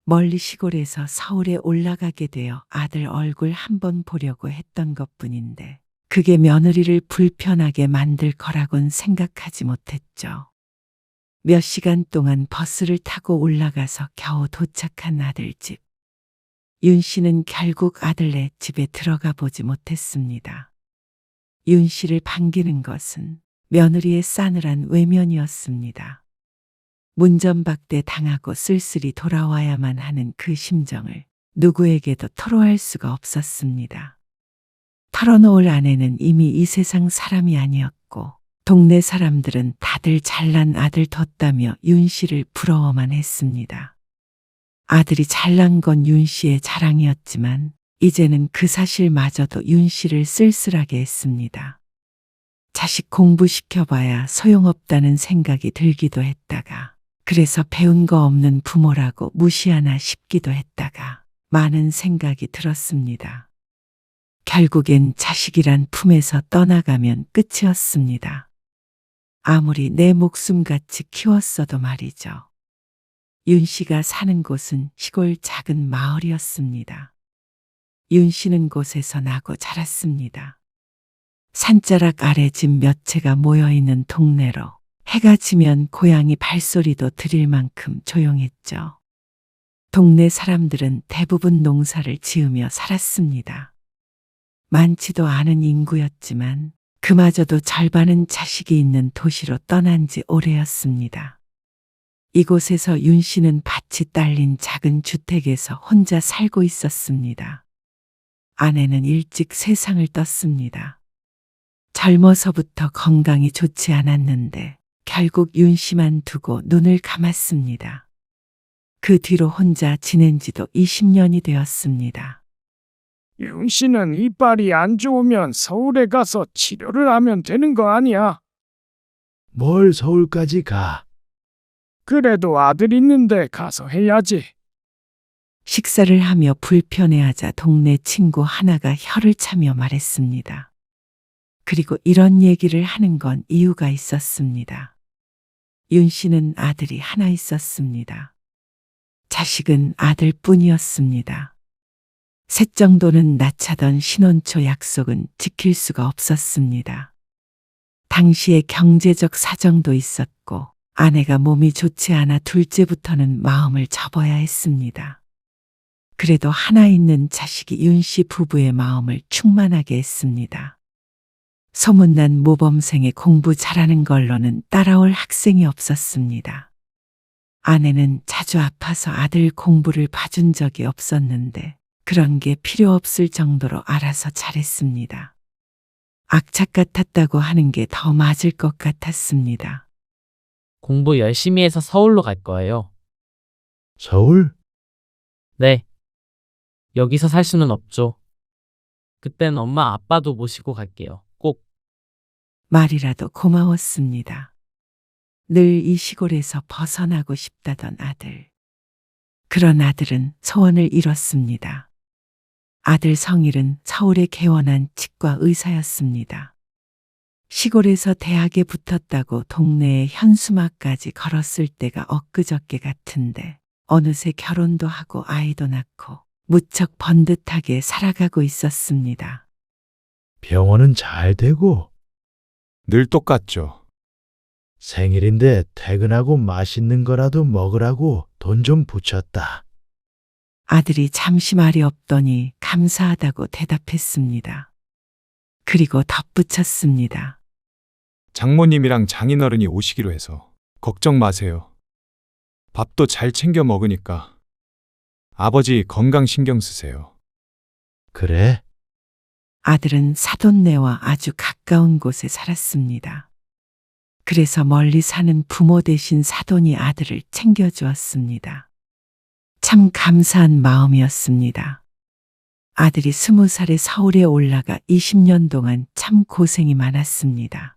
멀리 시골에서 서울에 올라가게 되어 아들 얼굴 한번 보려고 했던 것뿐인데 그게 며느리를 불편하게 만들 거라곤 생각하지 못했죠. 몇 시간 동안 버스를 타고 올라가서 겨우 도착한 아들 집. 윤 씨는 결국 아들네 집에 들어가 보지 못했습니다. 윤 씨를 반기는 것은 며느리의 싸늘한 외면이었습니다. 문전박대 당하고 쓸쓸히 돌아와야만 하는 그 심정을 누구에게도 토로할 수가 없었습니다. 털어놓을 아내는 이미 이 세상 사람이 아니었고 동네 사람들은 다들 잘난 아들 뒀다며 윤 씨를 부러워만 했습니다. 아들이 잘난 건 윤 씨의 자랑이었지만 이제는 그 사실마저도 윤 씨를 쓸쓸하게 했습니다. 자식 공부시켜봐야 소용없다는 생각이 들기도 했다가 그래서 배운 거 없는 부모라고 무시하나 싶기도 했다가 많은 생각이 들었습니다. 결국엔 자식이란 품에서 떠나가면 끝이었습니다. 아무리 내 목숨같이 키웠어도 말이죠. 윤 씨가 사는 곳은 시골 작은 마을이었습니다. 윤 씨는 곳에서 나고 자랐습니다. 산자락 아래 집 몇 채가 모여있는 동네로 해가 지면 고양이 발소리도 들릴 만큼 조용했죠. 동네 사람들은 대부분 농사를 지으며 살았습니다. 많지도 않은 인구였지만 그마저도 절반은 자식이 있는 도시로 떠난 지 오래였습니다. 이곳에서 윤 씨는 밭이 딸린 작은 주택에서 혼자 살고 있었습니다. 아내는 일찍 세상을 떴습니다. 젊어서부터 건강이 좋지 않았는데 결국 윤 씨만 두고 눈을 감았습니다. 그 뒤로 혼자 지낸 지도 20년이 되었습니다. 윤 씨는 이빨이 안 좋으면 서울에 가서 치료를 하면 되는 거 아니야? 뭘 서울까지 가? 그래도 아들 있는데 가서 해야지. 식사를 하며 불편해하자 동네 친구 하나가 혀를 차며 말했습니다. 그리고 이런 얘기를 하는 건 이유가 있었습니다. 윤 씨는 아들이 하나 있었습니다. 자식은 아들뿐이었습니다. 셋 정도는 낳자던 신혼초 약속은 지킬 수가 없었습니다. 당시에 경제적 사정도 있었고 아내가 몸이 좋지 않아 둘째부터는 마음을 접어야 했습니다. 그래도 하나 있는 자식이 윤 씨 부부의 마음을 충만하게 했습니다. 소문난 모범생의 공부 잘하는 걸로는 따라올 학생이 없었습니다. 아내는 자주 아파서 아들 공부를 봐준 적이 없었는데 그런 게 필요 없을 정도로 알아서 잘했습니다. 악착 같았다고 하는 게 더 맞을 것 같았습니다. 공부 열심히 해서 서울로 갈 거예요. 서울? 네. 여기서 살 수는 없죠. 그땐 엄마 아빠도 모시고 갈게요. 꼭. 말이라도 고마웠습니다. 늘 이 시골에서 벗어나고 싶다던 아들. 그런 아들은 소원을 이뤘습니다. 아들 성일은 서울에 개원한 치과 의사였습니다. 시골에서 대학에 붙었다고 동네에 현수막까지 걸었을 때가 엊그저께 같은데 어느새 결혼도 하고 아이도 낳고 무척 번듯하게 살아가고 있었습니다. 병원은 잘 되고 늘 똑같죠. 생일인데 퇴근하고 맛있는 거라도 먹으라고 돈 좀 붙였다. 아들이 잠시 말이 없더니 감사하다고 대답했습니다. 그리고 덧붙였습니다. 장모님이랑 장인어른이 오시기로 해서 걱정 마세요. 밥도 잘 챙겨 먹으니까 아버지 건강 신경 쓰세요. 그래? 아들은 사돈네와 아주 가까운 곳에 살았습니다. 그래서 멀리 사는 부모 대신 사돈이 아들을 챙겨주었습니다. 참 감사한 마음이었습니다. 아들이 20살에 서울에 올라가 20년 동안 참 고생이 많았습니다.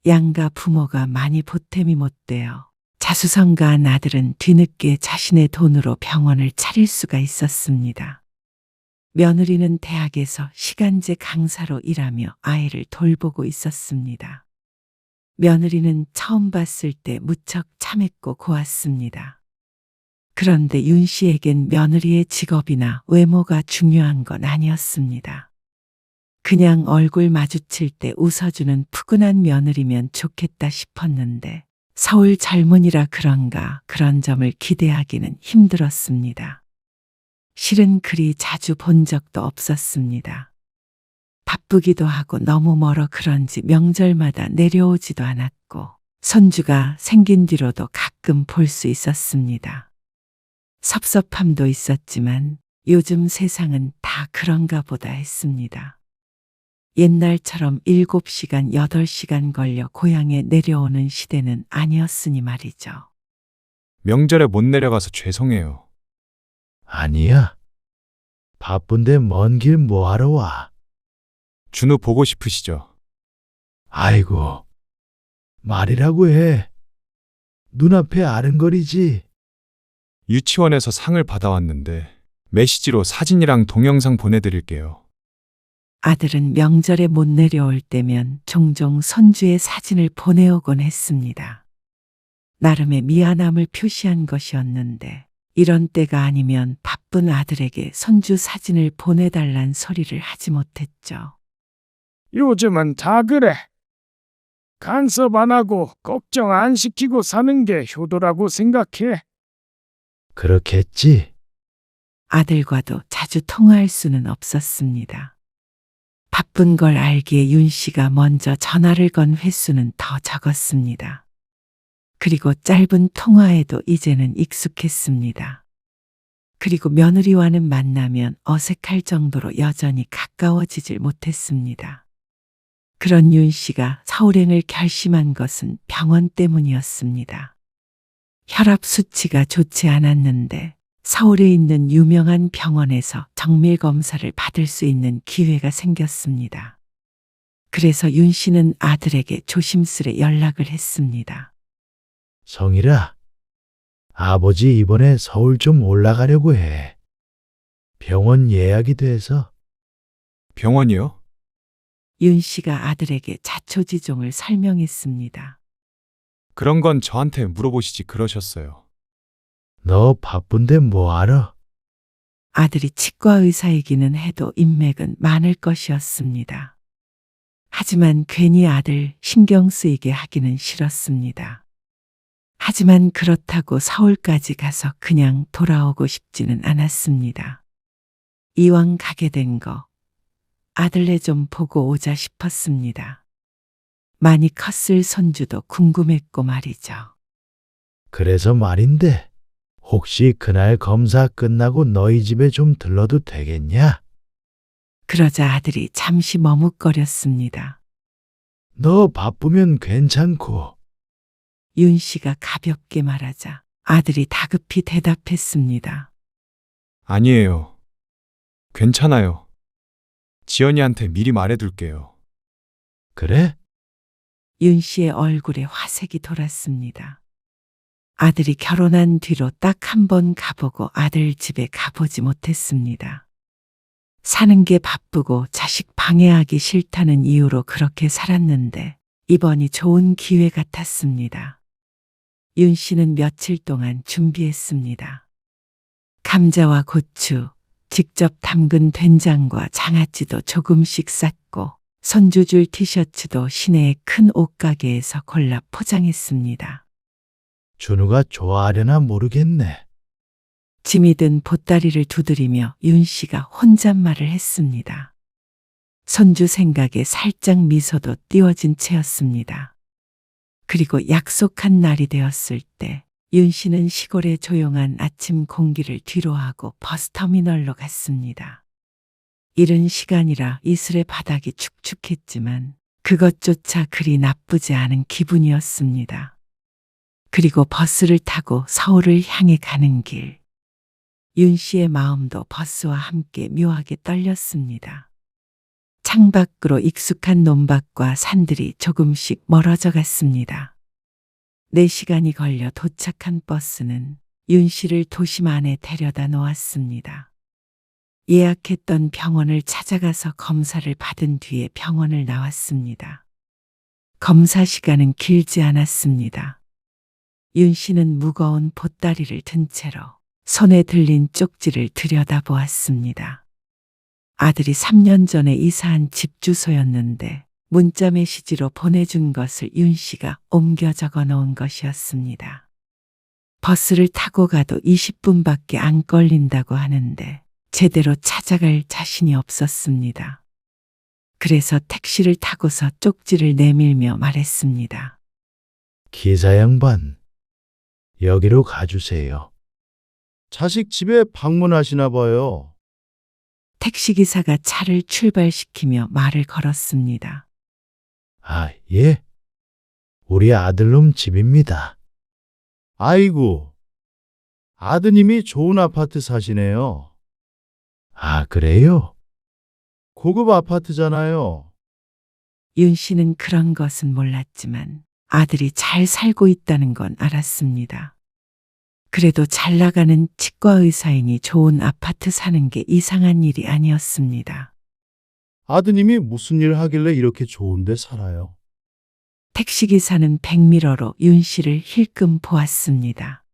양가 부모가 많이 보탬이 못되어 자수성가한 아들은 뒤늦게 자신의 돈으로 병원을 차릴 수가 있었습니다. 며느리는 대학에서 시간제 강사로 일하며 아이를 돌보고 있었습니다. 며느리는 처음 봤을 때 무척 참했고 고왔습니다. 그런데 윤 씨에겐 며느리의 직업이나 외모가 중요한 건 아니었습니다. 그냥 얼굴 마주칠 때 웃어주는 푸근한 며느리면 좋겠다 싶었는데 서울 젊은이라 그런가 그런 점을 기대하기는 힘들었습니다. 실은 그리 자주 본 적도 없었습니다. 바쁘기도 하고 너무 멀어 그런지 명절마다 내려오지도 않았고 손주가 생긴 뒤로도 가끔 볼 수 있었습니다. 섭섭함도 있었지만 요즘 세상은 다 그런가 보다 했습니다. 옛날처럼 7시간, 8시간 걸려 고향에 내려오는 시대는 아니었으니 말이죠. 명절에 못 내려가서 죄송해요. 아니야. 바쁜데 먼 길 뭐하러 와? 준우 보고 싶으시죠? 아이고, 말이라고 해. 눈앞에 아른거리지. 유치원에서 상을 받아왔는데 메시지로 사진이랑 동영상 보내드릴게요. 아들은 명절에 못 내려올 때면 종종 손주의 사진을 보내오곤 했습니다. 나름의 미안함을 표시한 것이었는데 이런 때가 아니면 바쁜 아들에게 손주 사진을 보내달란 소리를 하지 못했죠. 요즘은 다 그래. 간섭 안 하고 걱정 안 시키고 사는 게 효도라고 생각해. 그렇겠지. 아들과도 자주 통화할 수는 없었습니다. 바쁜 걸 알기에 윤 씨가 먼저 전화를 건 횟수는 더 적었습니다. 그리고 짧은 통화에도 이제는 익숙했습니다. 그리고 며느리와는 만나면 어색할 정도로 여전히 가까워지질 못했습니다. 그런 윤 씨가 서울행을 결심한 것은 병원 때문이었습니다. 혈압 수치가 좋지 않았는데 서울에 있는 유명한 병원에서 정밀 검사를 받을 수 있는 기회가 생겼습니다. 그래서 윤 씨는 아들에게 조심스레 연락을 했습니다. 성일아, 아버지 이번에 서울 좀 올라가려고 해. 병원 예약이 돼서. 병원이요? 윤 씨가 아들에게 자초지종을 설명했습니다. 그런 건 저한테 물어보시지 그러셨어요. 너 바쁜데 뭐 하러? 아들이 치과 의사이기는 해도 인맥은 많을 것이었습니다. 하지만 괜히 아들 신경 쓰이게 하기는 싫었습니다. 하지만 그렇다고 서울까지 가서 그냥 돌아오고 싶지는 않았습니다. 이왕 가게 된 거 아들네 좀 보고 오자 싶었습니다. 많이 컸을 손주도 궁금했고 말이죠. 그래서 말인데, 혹시 그날 검사 끝나고 너희 집에 좀 들러도 되겠냐? 그러자 아들이 잠시 머뭇거렸습니다. 너 바쁘면 괜찮고. 윤 씨가 가볍게 말하자 아들이 다급히 대답했습니다. 아니에요. 괜찮아요. 지연이한테 미리 말해둘게요. 그래? 윤 씨의 얼굴에 화색이 돌았습니다. 아들이 결혼한 뒤로 딱 한 번 가보고 아들 집에 가보지 못했습니다. 사는 게 바쁘고 자식 방해하기 싫다는 이유로 그렇게 살았는데 이번이 좋은 기회 같았습니다. 윤 씨는 며칠 동안 준비했습니다. 감자와 고추, 직접 담근 된장과 장아찌도 조금씩 쌌고 손주 줄 티셔츠도 시내의 큰 옷가게에서 골라 포장했습니다. 준우가 좋아하려나 모르겠네. 짐이 든 보따리를 두드리며 윤 씨가 혼잣말을 했습니다. 손주 생각에 살짝 미소도 띄워진 채였습니다. 그리고 약속한 날이 되었을 때 윤 씨는 시골의 조용한 아침 공기를 뒤로하고 버스터미널로 갔습니다. 이른 시간이라 이슬의 바닥이 축축했지만 그것조차 그리 나쁘지 않은 기분이었습니다. 그리고 버스를 타고 서울을 향해 가는 길. 윤 씨의 마음도 버스와 함께 묘하게 떨렸습니다. 창밖으로 익숙한 논밭과 산들이 조금씩 멀어져 갔습니다. 4시간이 걸려 도착한 버스는 윤 씨를 도심 안에 데려다 놓았습니다. 예약했던 병원을 찾아가서 검사를 받은 뒤에 병원을 나왔습니다. 검사 시간은 길지 않았습니다. 윤 씨는 무거운 보따리를 든 채로 손에 들린 쪽지를 들여다보았습니다. 아들이 3년 전에 이사한 집 주소였는데 문자 메시지로 보내준 것을 윤 씨가 옮겨 적어 놓은 것이었습니다. 버스를 타고 가도 20분밖에 안 걸린다고 하는데 제대로 찾아갈 자신이 없었습니다. 그래서 택시를 타고서 쪽지를 내밀며 말했습니다. 기사 양반, 여기로 가주세요. 자식 집에 방문하시나 봐요. 택시기사가 차를 출발시키며 말을 걸었습니다. 아, 예. 우리 아들놈 집입니다. 아이고, 아드님이 좋은 아파트 사시네요. 아, 그래요? 고급 아파트잖아요. 윤 씨는 그런 것은 몰랐지만 아들이 잘 살고 있다는 건 알았습니다. 그래도 잘 나가는 치과 의사이니 좋은 아파트 사는 게 이상한 일이 아니었습니다. 아드님이 무슨 일 하길래 이렇게 좋은 데 살아요? 택시기사는 백미러로 윤 씨를 힐끔 보았습니다.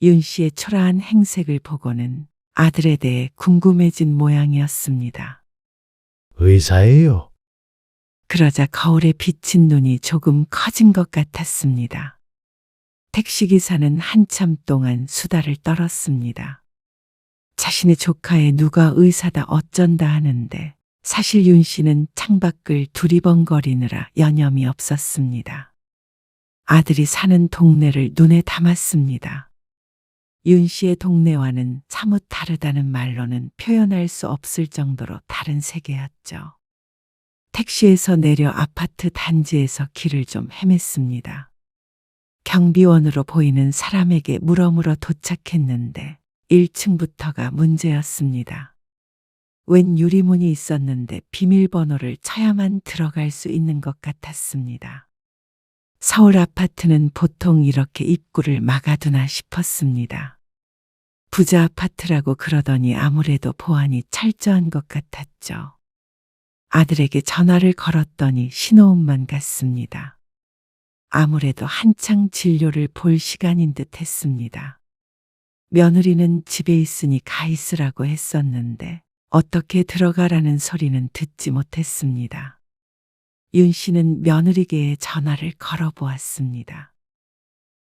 윤 씨의 초라한 행색을 보고는 아들에 대해 궁금해진 모양이었습니다. 의사예요. 그러자 거울에 비친 눈이 조금 커진 것 같았습니다. 택시기사는 한참 동안 수다를 떨었습니다. 자신의 조카에 누가 의사다 어쩐다 하는데 사실 윤 씨는 창밖을 두리번거리느라 여념이 없었습니다. 아들이 사는 동네를 눈에 담았습니다. 윤 씨의 동네와는 사뭇 다르다는 말로는 표현할 수 없을 정도로 다른 세계였죠. 택시에서 내려 아파트 단지에서 길을 좀 헤맸습니다. 경비원으로 보이는 사람에게 물어물어 도착했는데 1층부터가 문제였습니다. 웬 유리문이 있었는데 비밀번호를 쳐야만 들어갈 수 있는 것 같았습니다. 서울 아파트는 보통 이렇게 입구를 막아두나 싶었습니다. 부자 아파트라고 그러더니 아무래도 보안이 철저한 것 같았죠. 아들에게 전화를 걸었더니 신호음만 갔습니다. 아무래도 한창 진료를 볼 시간인 듯 했습니다. 며느리는 집에 있으니 가 있으라고 했었는데 어떻게 들어가라는 소리는 듣지 못했습니다. 윤 씨는 며느리에게 전화를 걸어보았습니다.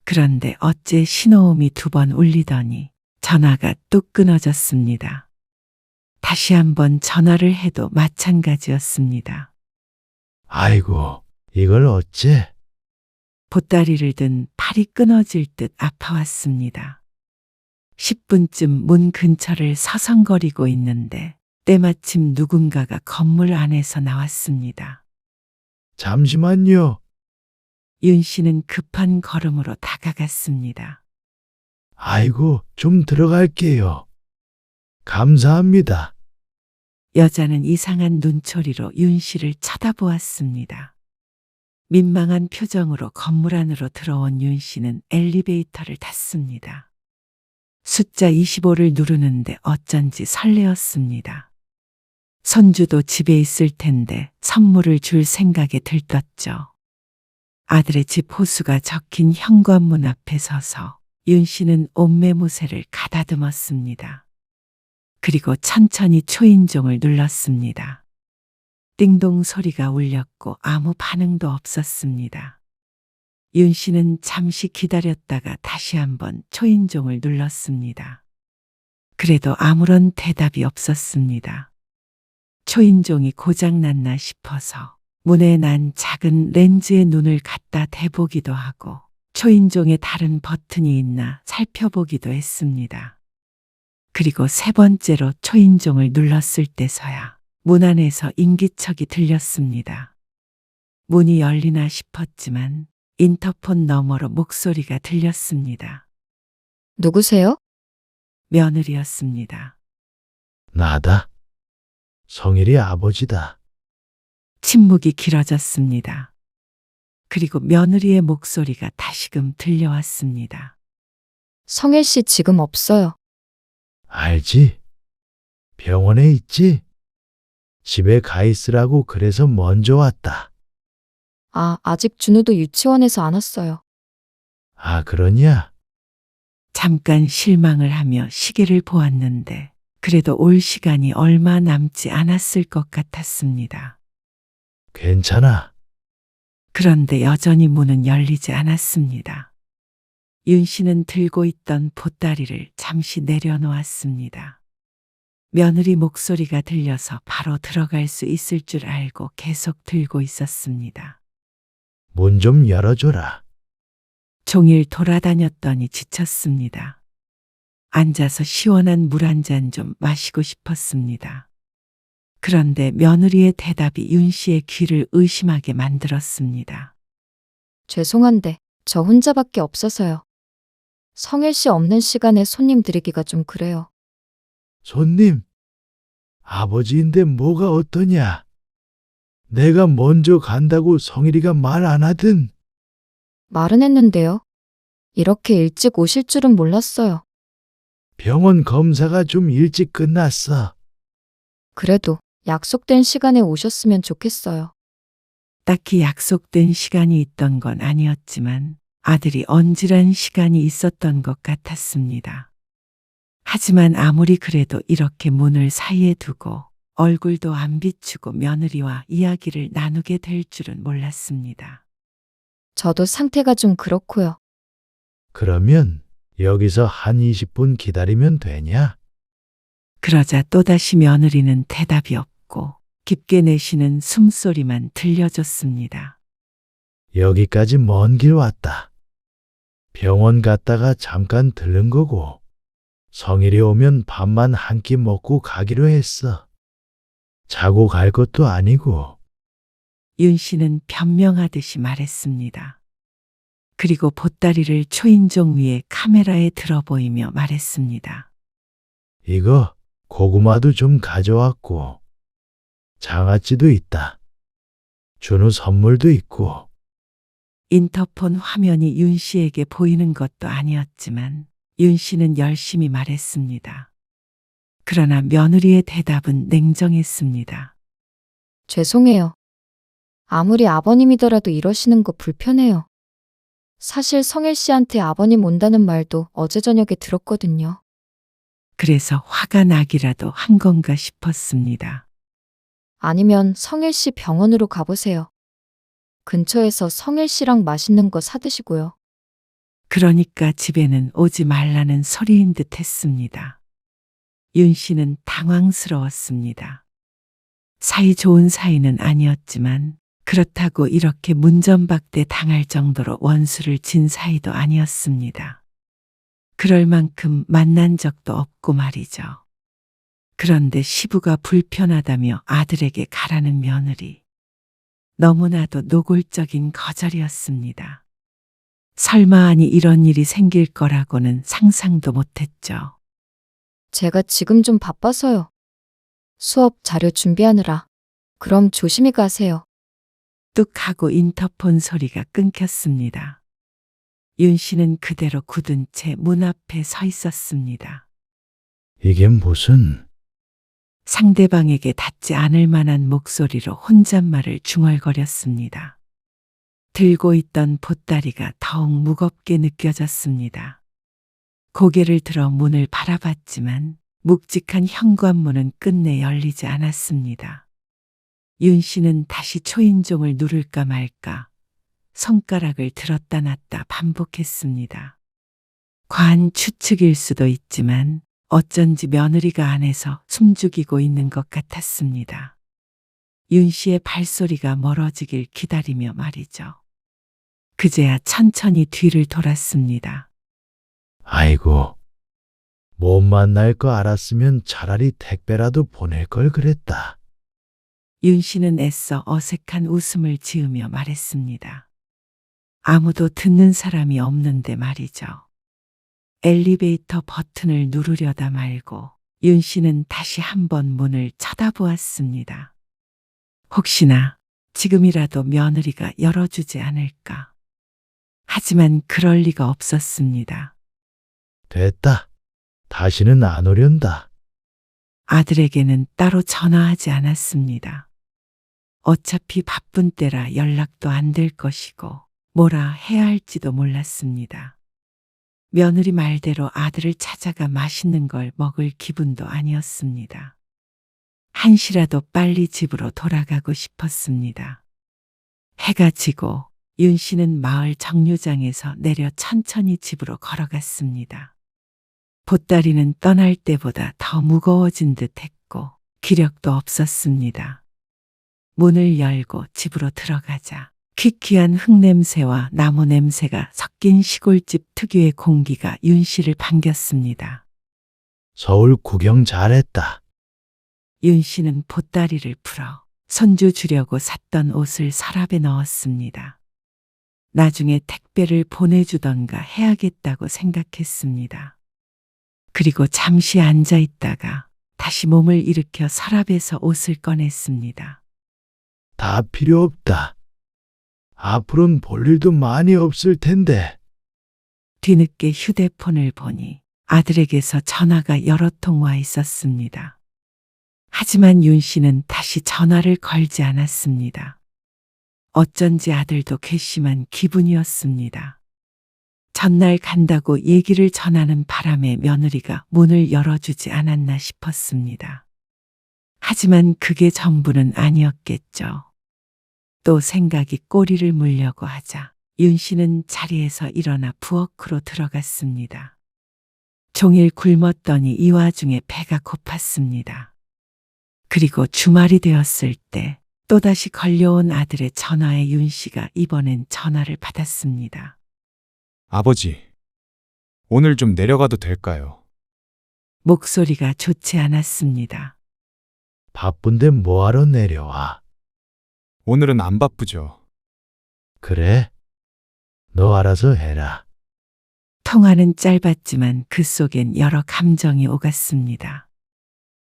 그런데 어째 신호음이 2번 울리더니 전화가 뚝 끊어졌습니다. 다시 한번 전화를 해도 마찬가지였습니다. 아이고, 이걸 어째? 보따리를 든 팔이 끊어질 듯 아파왔습니다. 10분쯤 문 근처를 서성거리고 있는데 때마침 누군가가 건물 안에서 나왔습니다. 잠시만요. 윤 씨는 급한 걸음으로 다가갔습니다. 아이고, 좀 들어갈게요. 감사합니다. 여자는 이상한 눈초리로 윤 씨를 쳐다보았습니다. 민망한 표정으로 건물 안으로 들어온 윤 씨는 엘리베이터를 탔습니다. 숫자 25를 누르는데 어쩐지 설레었습니다. 손주도 집에 있을 텐데 선물을 줄 생각에 들떴죠. 아들의 집 호수가 적힌 현관문 앞에 서서 윤 씨는 옷매무새를 가다듬었습니다. 그리고 천천히 초인종을 눌렀습니다. 띵동 소리가 울렸고 아무 반응도 없었습니다. 윤 씨는 잠시 기다렸다가 다시 한번 초인종을 눌렀습니다. 그래도 아무런 대답이 없었습니다. 초인종이 고장났나 싶어서 문에 난 작은 렌즈에 눈을 갖다 대보기도 하고 초인종에 다른 버튼이 있나 살펴보기도 했습니다. 그리고 3번째로 초인종을 눌렀을 때서야 문 안에서 인기척이 들렸습니다. 문이 열리나 싶었지만 인터폰 너머로 목소리가 들렸습니다. 누구세요? 며느리였습니다. 나다. 성일이 아버지다. 침묵이 길어졌습니다. 그리고 며느리의 목소리가 다시금 들려왔습니다. 성일 씨 지금 없어요. 알지? 병원에 있지? 집에 가 있으라고 그래서 먼저 왔다. 아, 아직 준우도 유치원에서 안 왔어요. 아, 그러냐? 잠깐 실망을 하며 시계를 보았는데 그래도 올 시간이 얼마 남지 않았을 것 같았습니다. 괜찮아. 그런데 여전히 문은 열리지 않았습니다. 윤 씨는 들고 있던 보따리를 잠시 내려놓았습니다. 며느리 목소리가 들려서 바로 들어갈 수 있을 줄 알고 계속 들고 있었습니다. 문 좀 열어줘라. 종일 돌아다녔더니 지쳤습니다. 앉아서 시원한 물 한 잔 좀 마시고 싶었습니다. 그런데 며느리의 대답이 윤 씨의 귀를 의심하게 만들었습니다. 죄송한데 저 혼자밖에 없어서요. 성일 씨 없는 시간에 손님 드리기가 좀 그래요. 손님, 아버지인데 뭐가 어떠냐? 내가 먼저 간다고 성일이가 말 안 하든. 말은 했는데요. 이렇게 일찍 오실 줄은 몰랐어요. 병원 검사가 좀 일찍 끝났어. 그래도 약속된 시간에 오셨으면 좋겠어요. 딱히 약속된 시간이 있던 건 아니었지만 아들이 언질한 시간이 있었던 것 같았습니다. 하지만 아무리 그래도 이렇게 문을 사이에 두고 얼굴도 안 비추고 며느리와 이야기를 나누게 될 줄은 몰랐습니다. 저도 상태가 좀 그렇고요. 그러면 여기서 한 20분 기다리면 되냐? 그러자 또다시 며느리는 대답이 없고 깊게 내쉬는 숨소리만 들려줬습니다. 여기까지 먼 길 왔다. 병원 갔다가 잠깐 들른 거고, 성일이 오면 밥만 한 끼 먹고 가기로 했어. 자고 갈 것도 아니고. 윤 씨는 변명하듯이 말했습니다. 그리고 보따리를 초인종 위에 카메라에 들어 보이며 말했습니다. 이거 고구마도 좀 가져왔고, 장아찌도 있다. 준우 선물도 있고. 인터폰 화면이 윤 씨에게 보이는 것도 아니었지만 윤 씨는 열심히 말했습니다. 그러나 며느리의 대답은 냉정했습니다. 죄송해요. 아무리 아버님이더라도 이러시는 거 불편해요. 사실 성일 씨한테 아버님 온다는 말도 어제 저녁에 들었거든요. 그래서 화가 나기라도 한 건가 싶었습니다. 아니면 성일 씨 병원으로 가보세요. 근처에서 성일 씨랑 맛있는 거 사드시고요. 그러니까 집에는 오지 말라는 소리인 듯 했습니다. 윤 씨는 당황스러웠습니다. 사이 좋은 사이는 아니었지만 그렇다고 이렇게 문전박대 당할 정도로 원수를 진 사이도 아니었습니다. 그럴 만큼 만난 적도 없고 말이죠. 그런데 시부가 불편하다며 아들에게 가라는 며느리. 너무나도 노골적인 거절이었습니다. 설마 아니 이런 일이 생길 거라고는 상상도 못했죠. 제가 지금 좀 바빠서요. 수업 자료 준비하느라. 그럼 조심히 가세요. 뚝 하고 인터폰 소리가 끊겼습니다. 윤 씨는 그대로 굳은 채 문 앞에 서 있었습니다. 이게 무슨... 상대방에게 닿지 않을 만한 목소리로 혼잣말을 중얼거렸습니다. 들고 있던 보따리가 더욱 무겁게 느껴졌습니다. 고개를 들어 문을 바라봤지만 묵직한 현관문은 끝내 열리지 않았습니다. 윤 씨는 다시 초인종을 누를까 말까 손가락을 들었다 놨다 반복했습니다. 과한 추측일 수도 있지만 어쩐지 며느리가 안에서 숨죽이고 있는 것 같았습니다. 윤 씨의 발소리가 멀어지길 기다리며 말이죠. 그제야 천천히 뒤를 돌았습니다. 아이고, 못 만날 거 알았으면 차라리 택배라도 보낼 걸 그랬다. 윤 씨는 애써 어색한 웃음을 지으며 말했습니다. 아무도 듣는 사람이 없는데 말이죠. 엘리베이터 버튼을 누르려다 말고 윤 씨는 다시 한번 문을 쳐다보았습니다. 혹시나 지금이라도 며느리가 열어주지 않을까. 하지만 그럴 리가 없었습니다. 됐다. 다시는 안 오련다. 아들에게는 따로 전화하지 않았습니다. 어차피 바쁜 때라 연락도 안 될 것이고 뭐라 해야 할지도 몰랐습니다. 며느리 말대로 아들을 찾아가 맛있는 걸 먹을 기분도 아니었습니다. 한시라도 빨리 집으로 돌아가고 싶었습니다. 해가 지고 윤 씨는 마을 정류장에서 내려 천천히 집으로 걸어갔습니다. 보따리는 떠날 때보다 더 무거워진 듯 했고 기력도 없었습니다. 문을 열고 집으로 들어가자 퀴퀴한 흙냄새와 나무 냄새가 섞인 시골집 특유의 공기가 윤 씨를 반겼습니다. 서울 구경 잘했다. 윤 씨는 보따리를 풀어 손주 주려고 샀던 옷을 서랍에 넣었습니다. 나중에 택배를 보내주던가 해야겠다고 생각했습니다. 그리고 잠시 앉아 있다가 다시 몸을 일으켜 서랍에서 옷을 꺼냈습니다. 다 필요 없다. 앞으로는 볼 일도 많이 없을 텐데. 뒤늦게 휴대폰을 보니 아들에게서 전화가 여러 통 와 있었습니다. 하지만 윤 씨는 다시 전화를 걸지 않았습니다. 어쩐지 아들도 괘씸한 기분이었습니다. 전날 간다고 얘기를 전하는 바람에 며느리가 문을 열어주지 않았나 싶었습니다. 하지만 그게 전부는 아니었겠죠. 또 생각이 꼬리를 물려고 하자 윤 씨는 자리에서 일어나 부엌으로 들어갔습니다. 종일 굶었더니 이 와중에 배가 고팠습니다. 그리고 주말이 되었을 때 또다시 걸려온 아들의 전화에 윤 씨가 이번엔 전화를 받았습니다. 아버지, 오늘 좀 내려가도 될까요? 목소리가 좋지 않았습니다. 바쁜데 뭐하러 내려와? 오늘은 안 바쁘죠. 그래? 너 알아서 해라. 통화는 짧았지만 그 속엔 여러 감정이 오갔습니다.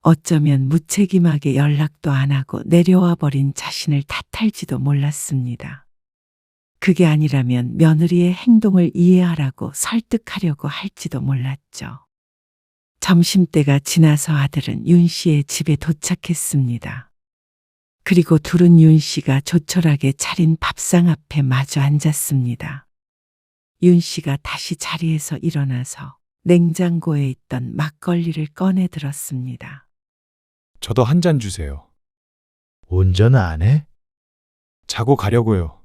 어쩌면 무책임하게 연락도 안 하고 내려와 버린 자신을 탓할지도 몰랐습니다. 그게 아니라면 며느리의 행동을 이해하라고 설득하려고 할지도 몰랐죠. 점심때가 지나서 아들은 윤 씨의 집에 도착했습니다. 그리고 둘은 윤 씨가 조촐하게 차린 밥상 앞에 마주 앉았습니다. 윤 씨가 다시 자리에서 일어나서 냉장고에 있던 막걸리를 꺼내 들었습니다. 저도 한 잔 주세요. 운전 안 해? 자고 가려고요.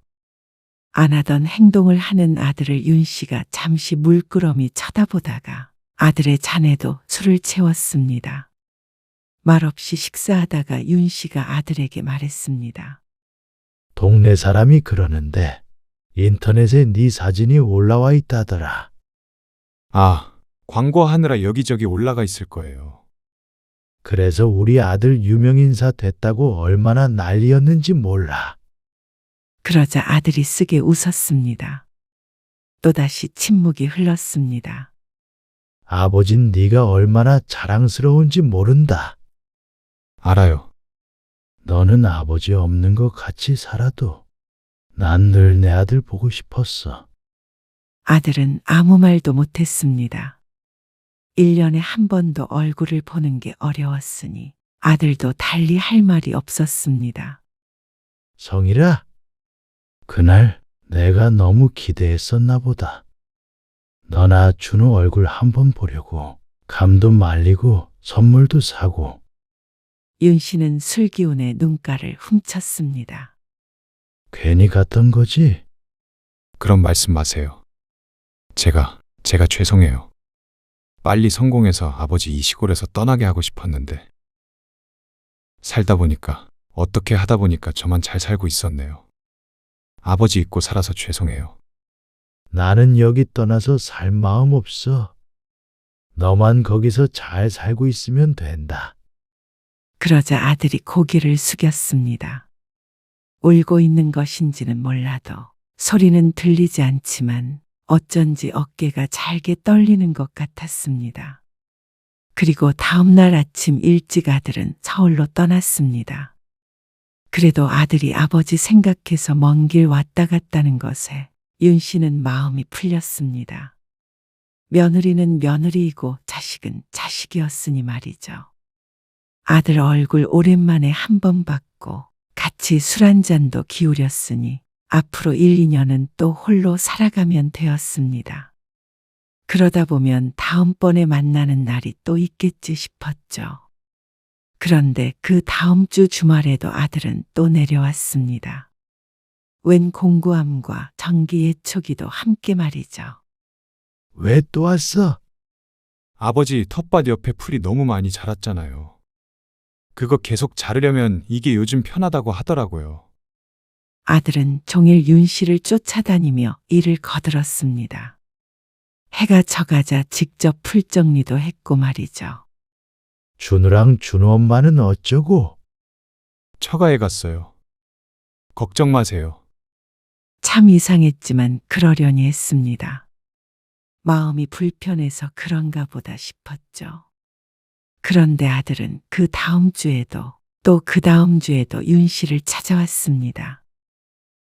안 하던 행동을 하는 아들을 윤 씨가 잠시 물끄러미 쳐다보다가 아들의 잔에도 술을 채웠습니다. 말없이 식사하다가 윤 씨가 아들에게 말했습니다. 동네 사람이 그러는데 인터넷에 네 사진이 올라와 있다더라. 아, 광고하느라 여기저기 올라가 있을 거예요. 그래서 우리 아들 유명인사 됐다고 얼마나 난리였는지 몰라. 그러자 아들이 쓰게 웃었습니다. 또다시 침묵이 흘렀습니다. 아버진 네가 얼마나 자랑스러운지 모른다. 알아요. 너는 아버지 없는 것 같이 살아도 난 늘 내 아들 보고 싶었어. 아들은 아무 말도 못했습니다. 1년에 한 번도 얼굴을 보는 게 어려웠으니 아들도 달리 할 말이 없었습니다. 성일아, 그날 내가 너무 기대했었나 보다. 너나 준호 얼굴 한번 보려고 감도 말리고 선물도 사고. 윤 씨는 술기운에 눈가를 훔쳤습니다. 괜히 갔던 거지? 그런 말씀 마세요. 제가 죄송해요. 빨리 성공해서 아버지 이 시골에서 떠나게 하고 싶었는데 살다 보니까 어떻게 하다 보니까 저만 잘 살고 있었네요. 아버지 잊고 살아서 죄송해요. 나는 여기 떠나서 살 마음 없어. 너만 거기서 잘 살고 있으면 된다. 그러자 아들이 고개를 숙였습니다. 울고 있는 것인지는 몰라도 소리는 들리지 않지만 어쩐지 어깨가 잘게 떨리는 것 같았습니다. 그리고 다음 날 아침 일찍 아들은 서울로 떠났습니다. 그래도 아들이 아버지 생각해서 먼 길 왔다 갔다는 것에 윤 씨는 마음이 풀렸습니다. 며느리는 며느리이고 자식은 자식이었으니 말이죠. 아들 얼굴 오랜만에 한 번 봤고 같이 술 한 잔도 기울였으니 앞으로 1, 2년은 또 홀로 살아가면 되었습니다. 그러다 보면 다음번에 만나는 날이 또 있겠지 싶었죠. 그런데 그 다음 주 주말에도 아들은 또 내려왔습니다. 웬 공구함과 전기 예초기도 함께 말이죠. 왜 또 왔어? 아버지 텃밭 옆에 풀이 너무 많이 자랐잖아요. 그거 계속 자르려면 이게 요즘 편하다고 하더라고요. 아들은 종일 윤 씨를 쫓아다니며 일을 거들었습니다. 해가 져가자 직접 풀 정리도 했고 말이죠. 준우랑 준우 엄마는 어쩌고? 처가에 갔어요. 걱정 마세요. 참 이상했지만 그러려니 했습니다. 마음이 불편해서 그런가 보다 싶었죠. 그런데 아들은 그 다음 주에도 또 그 다음 주에도 윤 씨를 찾아왔습니다.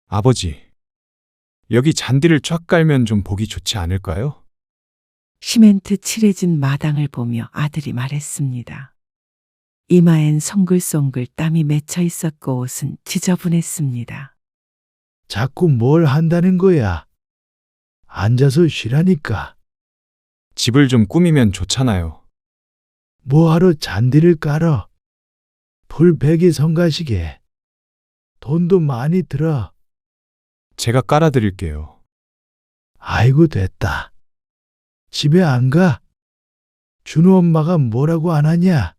아버지, 여기 잔디를 쫙 깔면 좀 보기 좋지 않을까요? 시멘트 칠해진 마당을 보며 아들이 말했습니다. 이마엔 송글송글 땀이 맺혀 있었고 옷은 지저분했습니다. 자꾸 뭘 한다는 거야? 앉아서 쉬라니까. 집을 좀 꾸미면 좋잖아요. 뭐하러 잔디를 깔어? 풀베개 성가시게. 돈도 많이 들어. 제가 깔아드릴게요. 아이고 됐다. 집에 안 가? 준우 엄마가 뭐라고 안 하냐?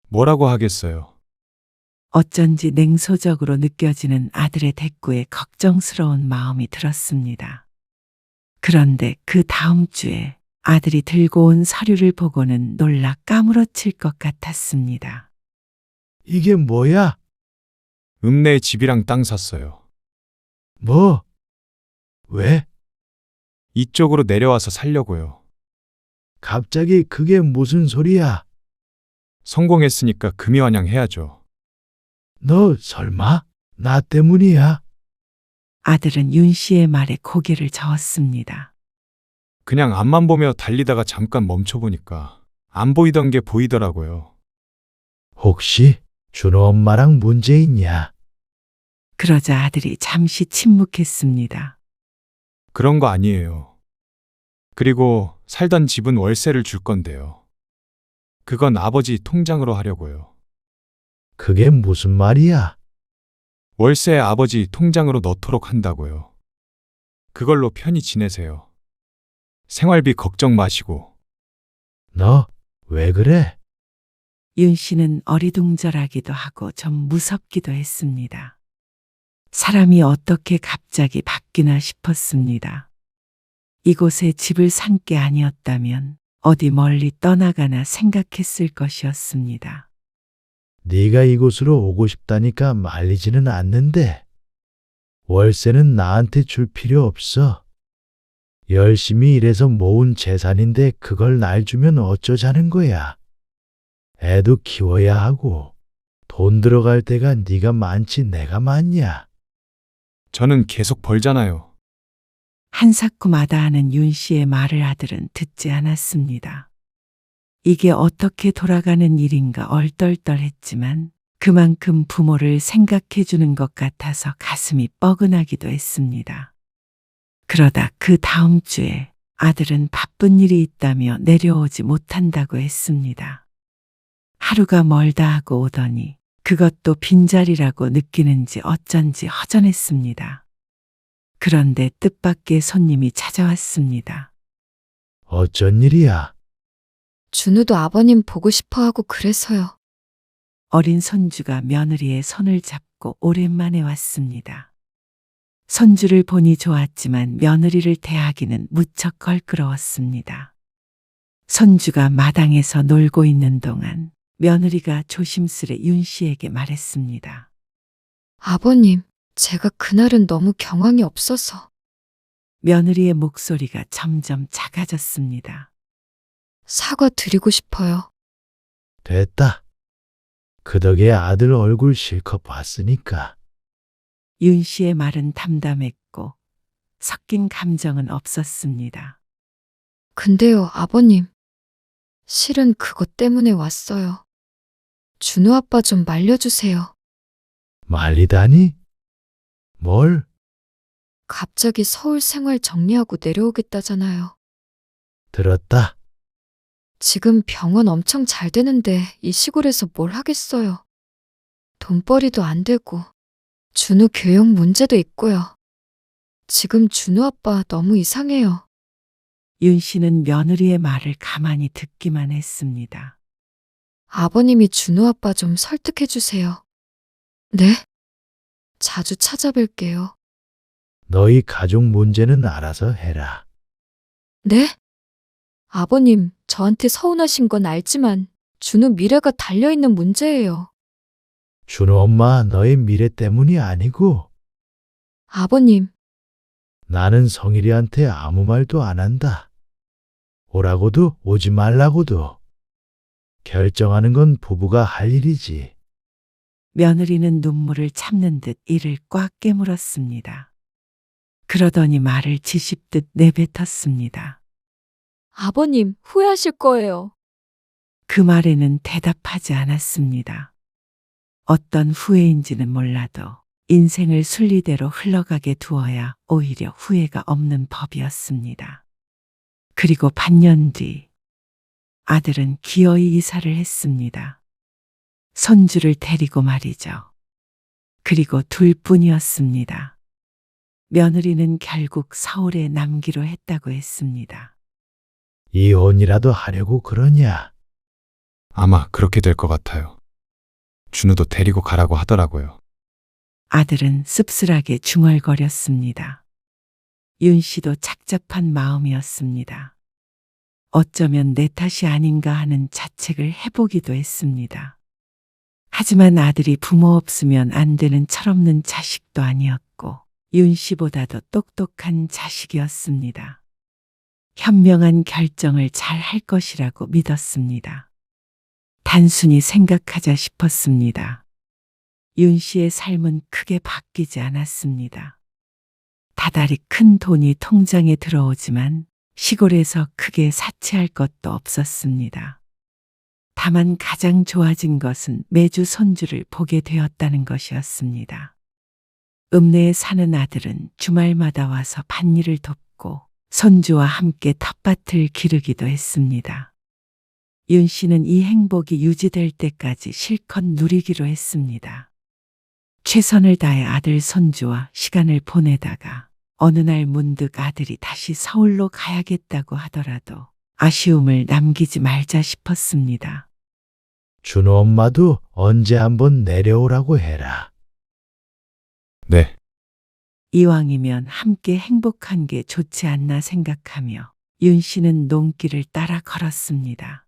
뭐라고 하겠어요? 어쩐지 냉소적으로 느껴지는 아들의 대꾸에 걱정스러운 마음이 들었습니다. 그런데 그 다음 주에 아들이 들고 온 서류를 보고는 놀라 까무러칠 것 같았습니다. 이게 뭐야? 읍내에 집이랑 땅 샀어요. 뭐? 왜? 이쪽으로 내려와서 살려고요. 갑자기 그게 무슨 소리야? 성공했으니까 금이환영 해야죠. 너 설마 나 때문이야? 아들은 윤 씨의 말에 고개를 저었습니다. 그냥 앞만 보며 달리다가 잠깐 멈춰보니까 안 보이던 게 보이더라고요. 혹시 준호 엄마랑 문제 있냐? 그러자 아들이 잠시 침묵했습니다. 그런 거 아니에요. 그리고 살던 집은 월세를 줄 건데요. 그건 아버지 통장으로 하려고요. 그게 무슨 말이야? 월세 아버지 통장으로 넣도록 한다고요. 그걸로 편히 지내세요. 생활비 걱정 마시고. 너 왜 그래? 윤 씨는 어리둥절하기도 하고 좀 무섭기도 했습니다. 사람이 어떻게 갑자기 바뀌나 싶었습니다. 이곳에 집을 산 게 아니었다면 어디 멀리 떠나가나 생각했을 것이었습니다. 네가 이곳으로 오고 싶다니까 말리지는 않는데 월세는 나한테 줄 필요 없어. 열심히 일해서 모은 재산인데 그걸 날 주면 어쩌자는 거야. 애도 키워야 하고 돈 들어갈 때가 네가 많지 내가 많냐. 저는 계속 벌잖아요. 한사코마다 하는 윤 씨의 말을 아들은 듣지 않았습니다. 이게 어떻게 돌아가는 일인가 얼떨떨했지만 그만큼 부모를 생각해 주는 것 같아서 가슴이 뻐근하기도 했습니다. 그러다 그 다음 주에 아들은 바쁜 일이 있다며 내려오지 못한다고 했습니다. 하루가 멀다 하고 오더니 그것도 빈자리라고 느끼는지 어쩐지 허전했습니다. 그런데 뜻밖의 손님이 찾아왔습니다. 어쩐 일이야? 준우도 아버님 보고 싶어 하고 그래서요. 어린 손주가 며느리의 손을 잡고 오랜만에 왔습니다. 손주를 보니 좋았지만 며느리를 대하기는 무척 걸끄러웠습니다. 손주가 마당에서 놀고 있는 동안 며느리가 조심스레 윤 씨에게 말했습니다. 아버님, 제가 그날은 너무 경황이 없어서. 며느리의 목소리가 점점 작아졌습니다. 사과 드리고 싶어요. 됐다. 그 덕에 아들 얼굴 실컷 봤으니까. 윤 씨의 말은 담담했고 섞인 감정은 없었습니다. 근데요, 아버님. 실은 그것 때문에 왔어요. 준우 아빠 좀 말려주세요. 말리다니? 뭘? 갑자기 서울 생활 정리하고 내려오겠다잖아요. 들었다. 지금 병원 엄청 잘 되는데 이 시골에서 뭘 하겠어요. 돈벌이도 안 되고 준우 교육 문제도 있고요. 지금 준우 아빠 너무 이상해요. 윤 씨는 며느리의 말을 가만히 듣기만 했습니다. 아버님이 준우 아빠 좀 설득해 주세요. 네? 자주 찾아뵐게요. 너희 가족 문제는 알아서 해라. 네? 아버님, 저한테 서운하신 건 알지만 준우 미래가 달려있는 문제예요. 준호 엄마 너의 미래 때문이 아니고 아버님, 나는 성일이한테 아무 말도 안 한다. 오라고도 오지 말라고도. 결정하는 건 부부가 할 일이지. 며느리는 눈물을 참는 듯 이를 꽉 깨물었습니다. 그러더니 말을 지씹듯 내뱉었습니다. 아버님, 후회하실 거예요. 그 말에는 대답하지 않았습니다. 어떤 후회인지는 몰라도 인생을 순리대로 흘러가게 두어야 오히려 후회가 없는 법이었습니다. 그리고 반년 뒤 아들은 기어이 이사를 했습니다. 손주를 데리고 말이죠. 그리고 둘뿐이었습니다. 며느리는 결국 서울에 남기로 했다고 했습니다. 이혼이라도 하려고 그러냐? 아마 그렇게 될 것 같아요. 준우도 데리고 가라고 하더라고요. 아들은 씁쓸하게 중얼거렸습니다. 윤 씨도 착잡한 마음이었습니다. 어쩌면 내 탓이 아닌가 하는 자책을 해보기도 했습니다. 하지만 아들이 부모 없으면 안 되는 철없는 자식도 아니었고 윤 씨보다도 똑똑한 자식이었습니다. 현명한 결정을 잘 할 것이라고 믿었습니다. 단순히 생각하자 싶었습니다. 윤 씨의 삶은 크게 바뀌지 않았습니다. 다달이 큰 돈이 통장에 들어오지만 시골에서 크게 사치할 것도 없었습니다. 다만 가장 좋아진 것은 매주 손주를 보게 되었다는 것이었습니다. 읍내에 사는 아들은 주말마다 와서 밭일을 돕고 손주와 함께 텃밭을 기르기도 했습니다. 윤 씨는 이 행복이 유지될 때까지 실컷 누리기로 했습니다. 최선을 다해 아들 손주와 시간을 보내다가 어느 날 문득 아들이 다시 서울로 가야겠다고 하더라도 아쉬움을 남기지 말자 싶었습니다. 준호 엄마도 언제 한번 내려오라고 해라. 네, 이왕이면 함께 행복한 게 좋지 않나 생각하며 윤 씨는 농길을 따라 걸었습니다.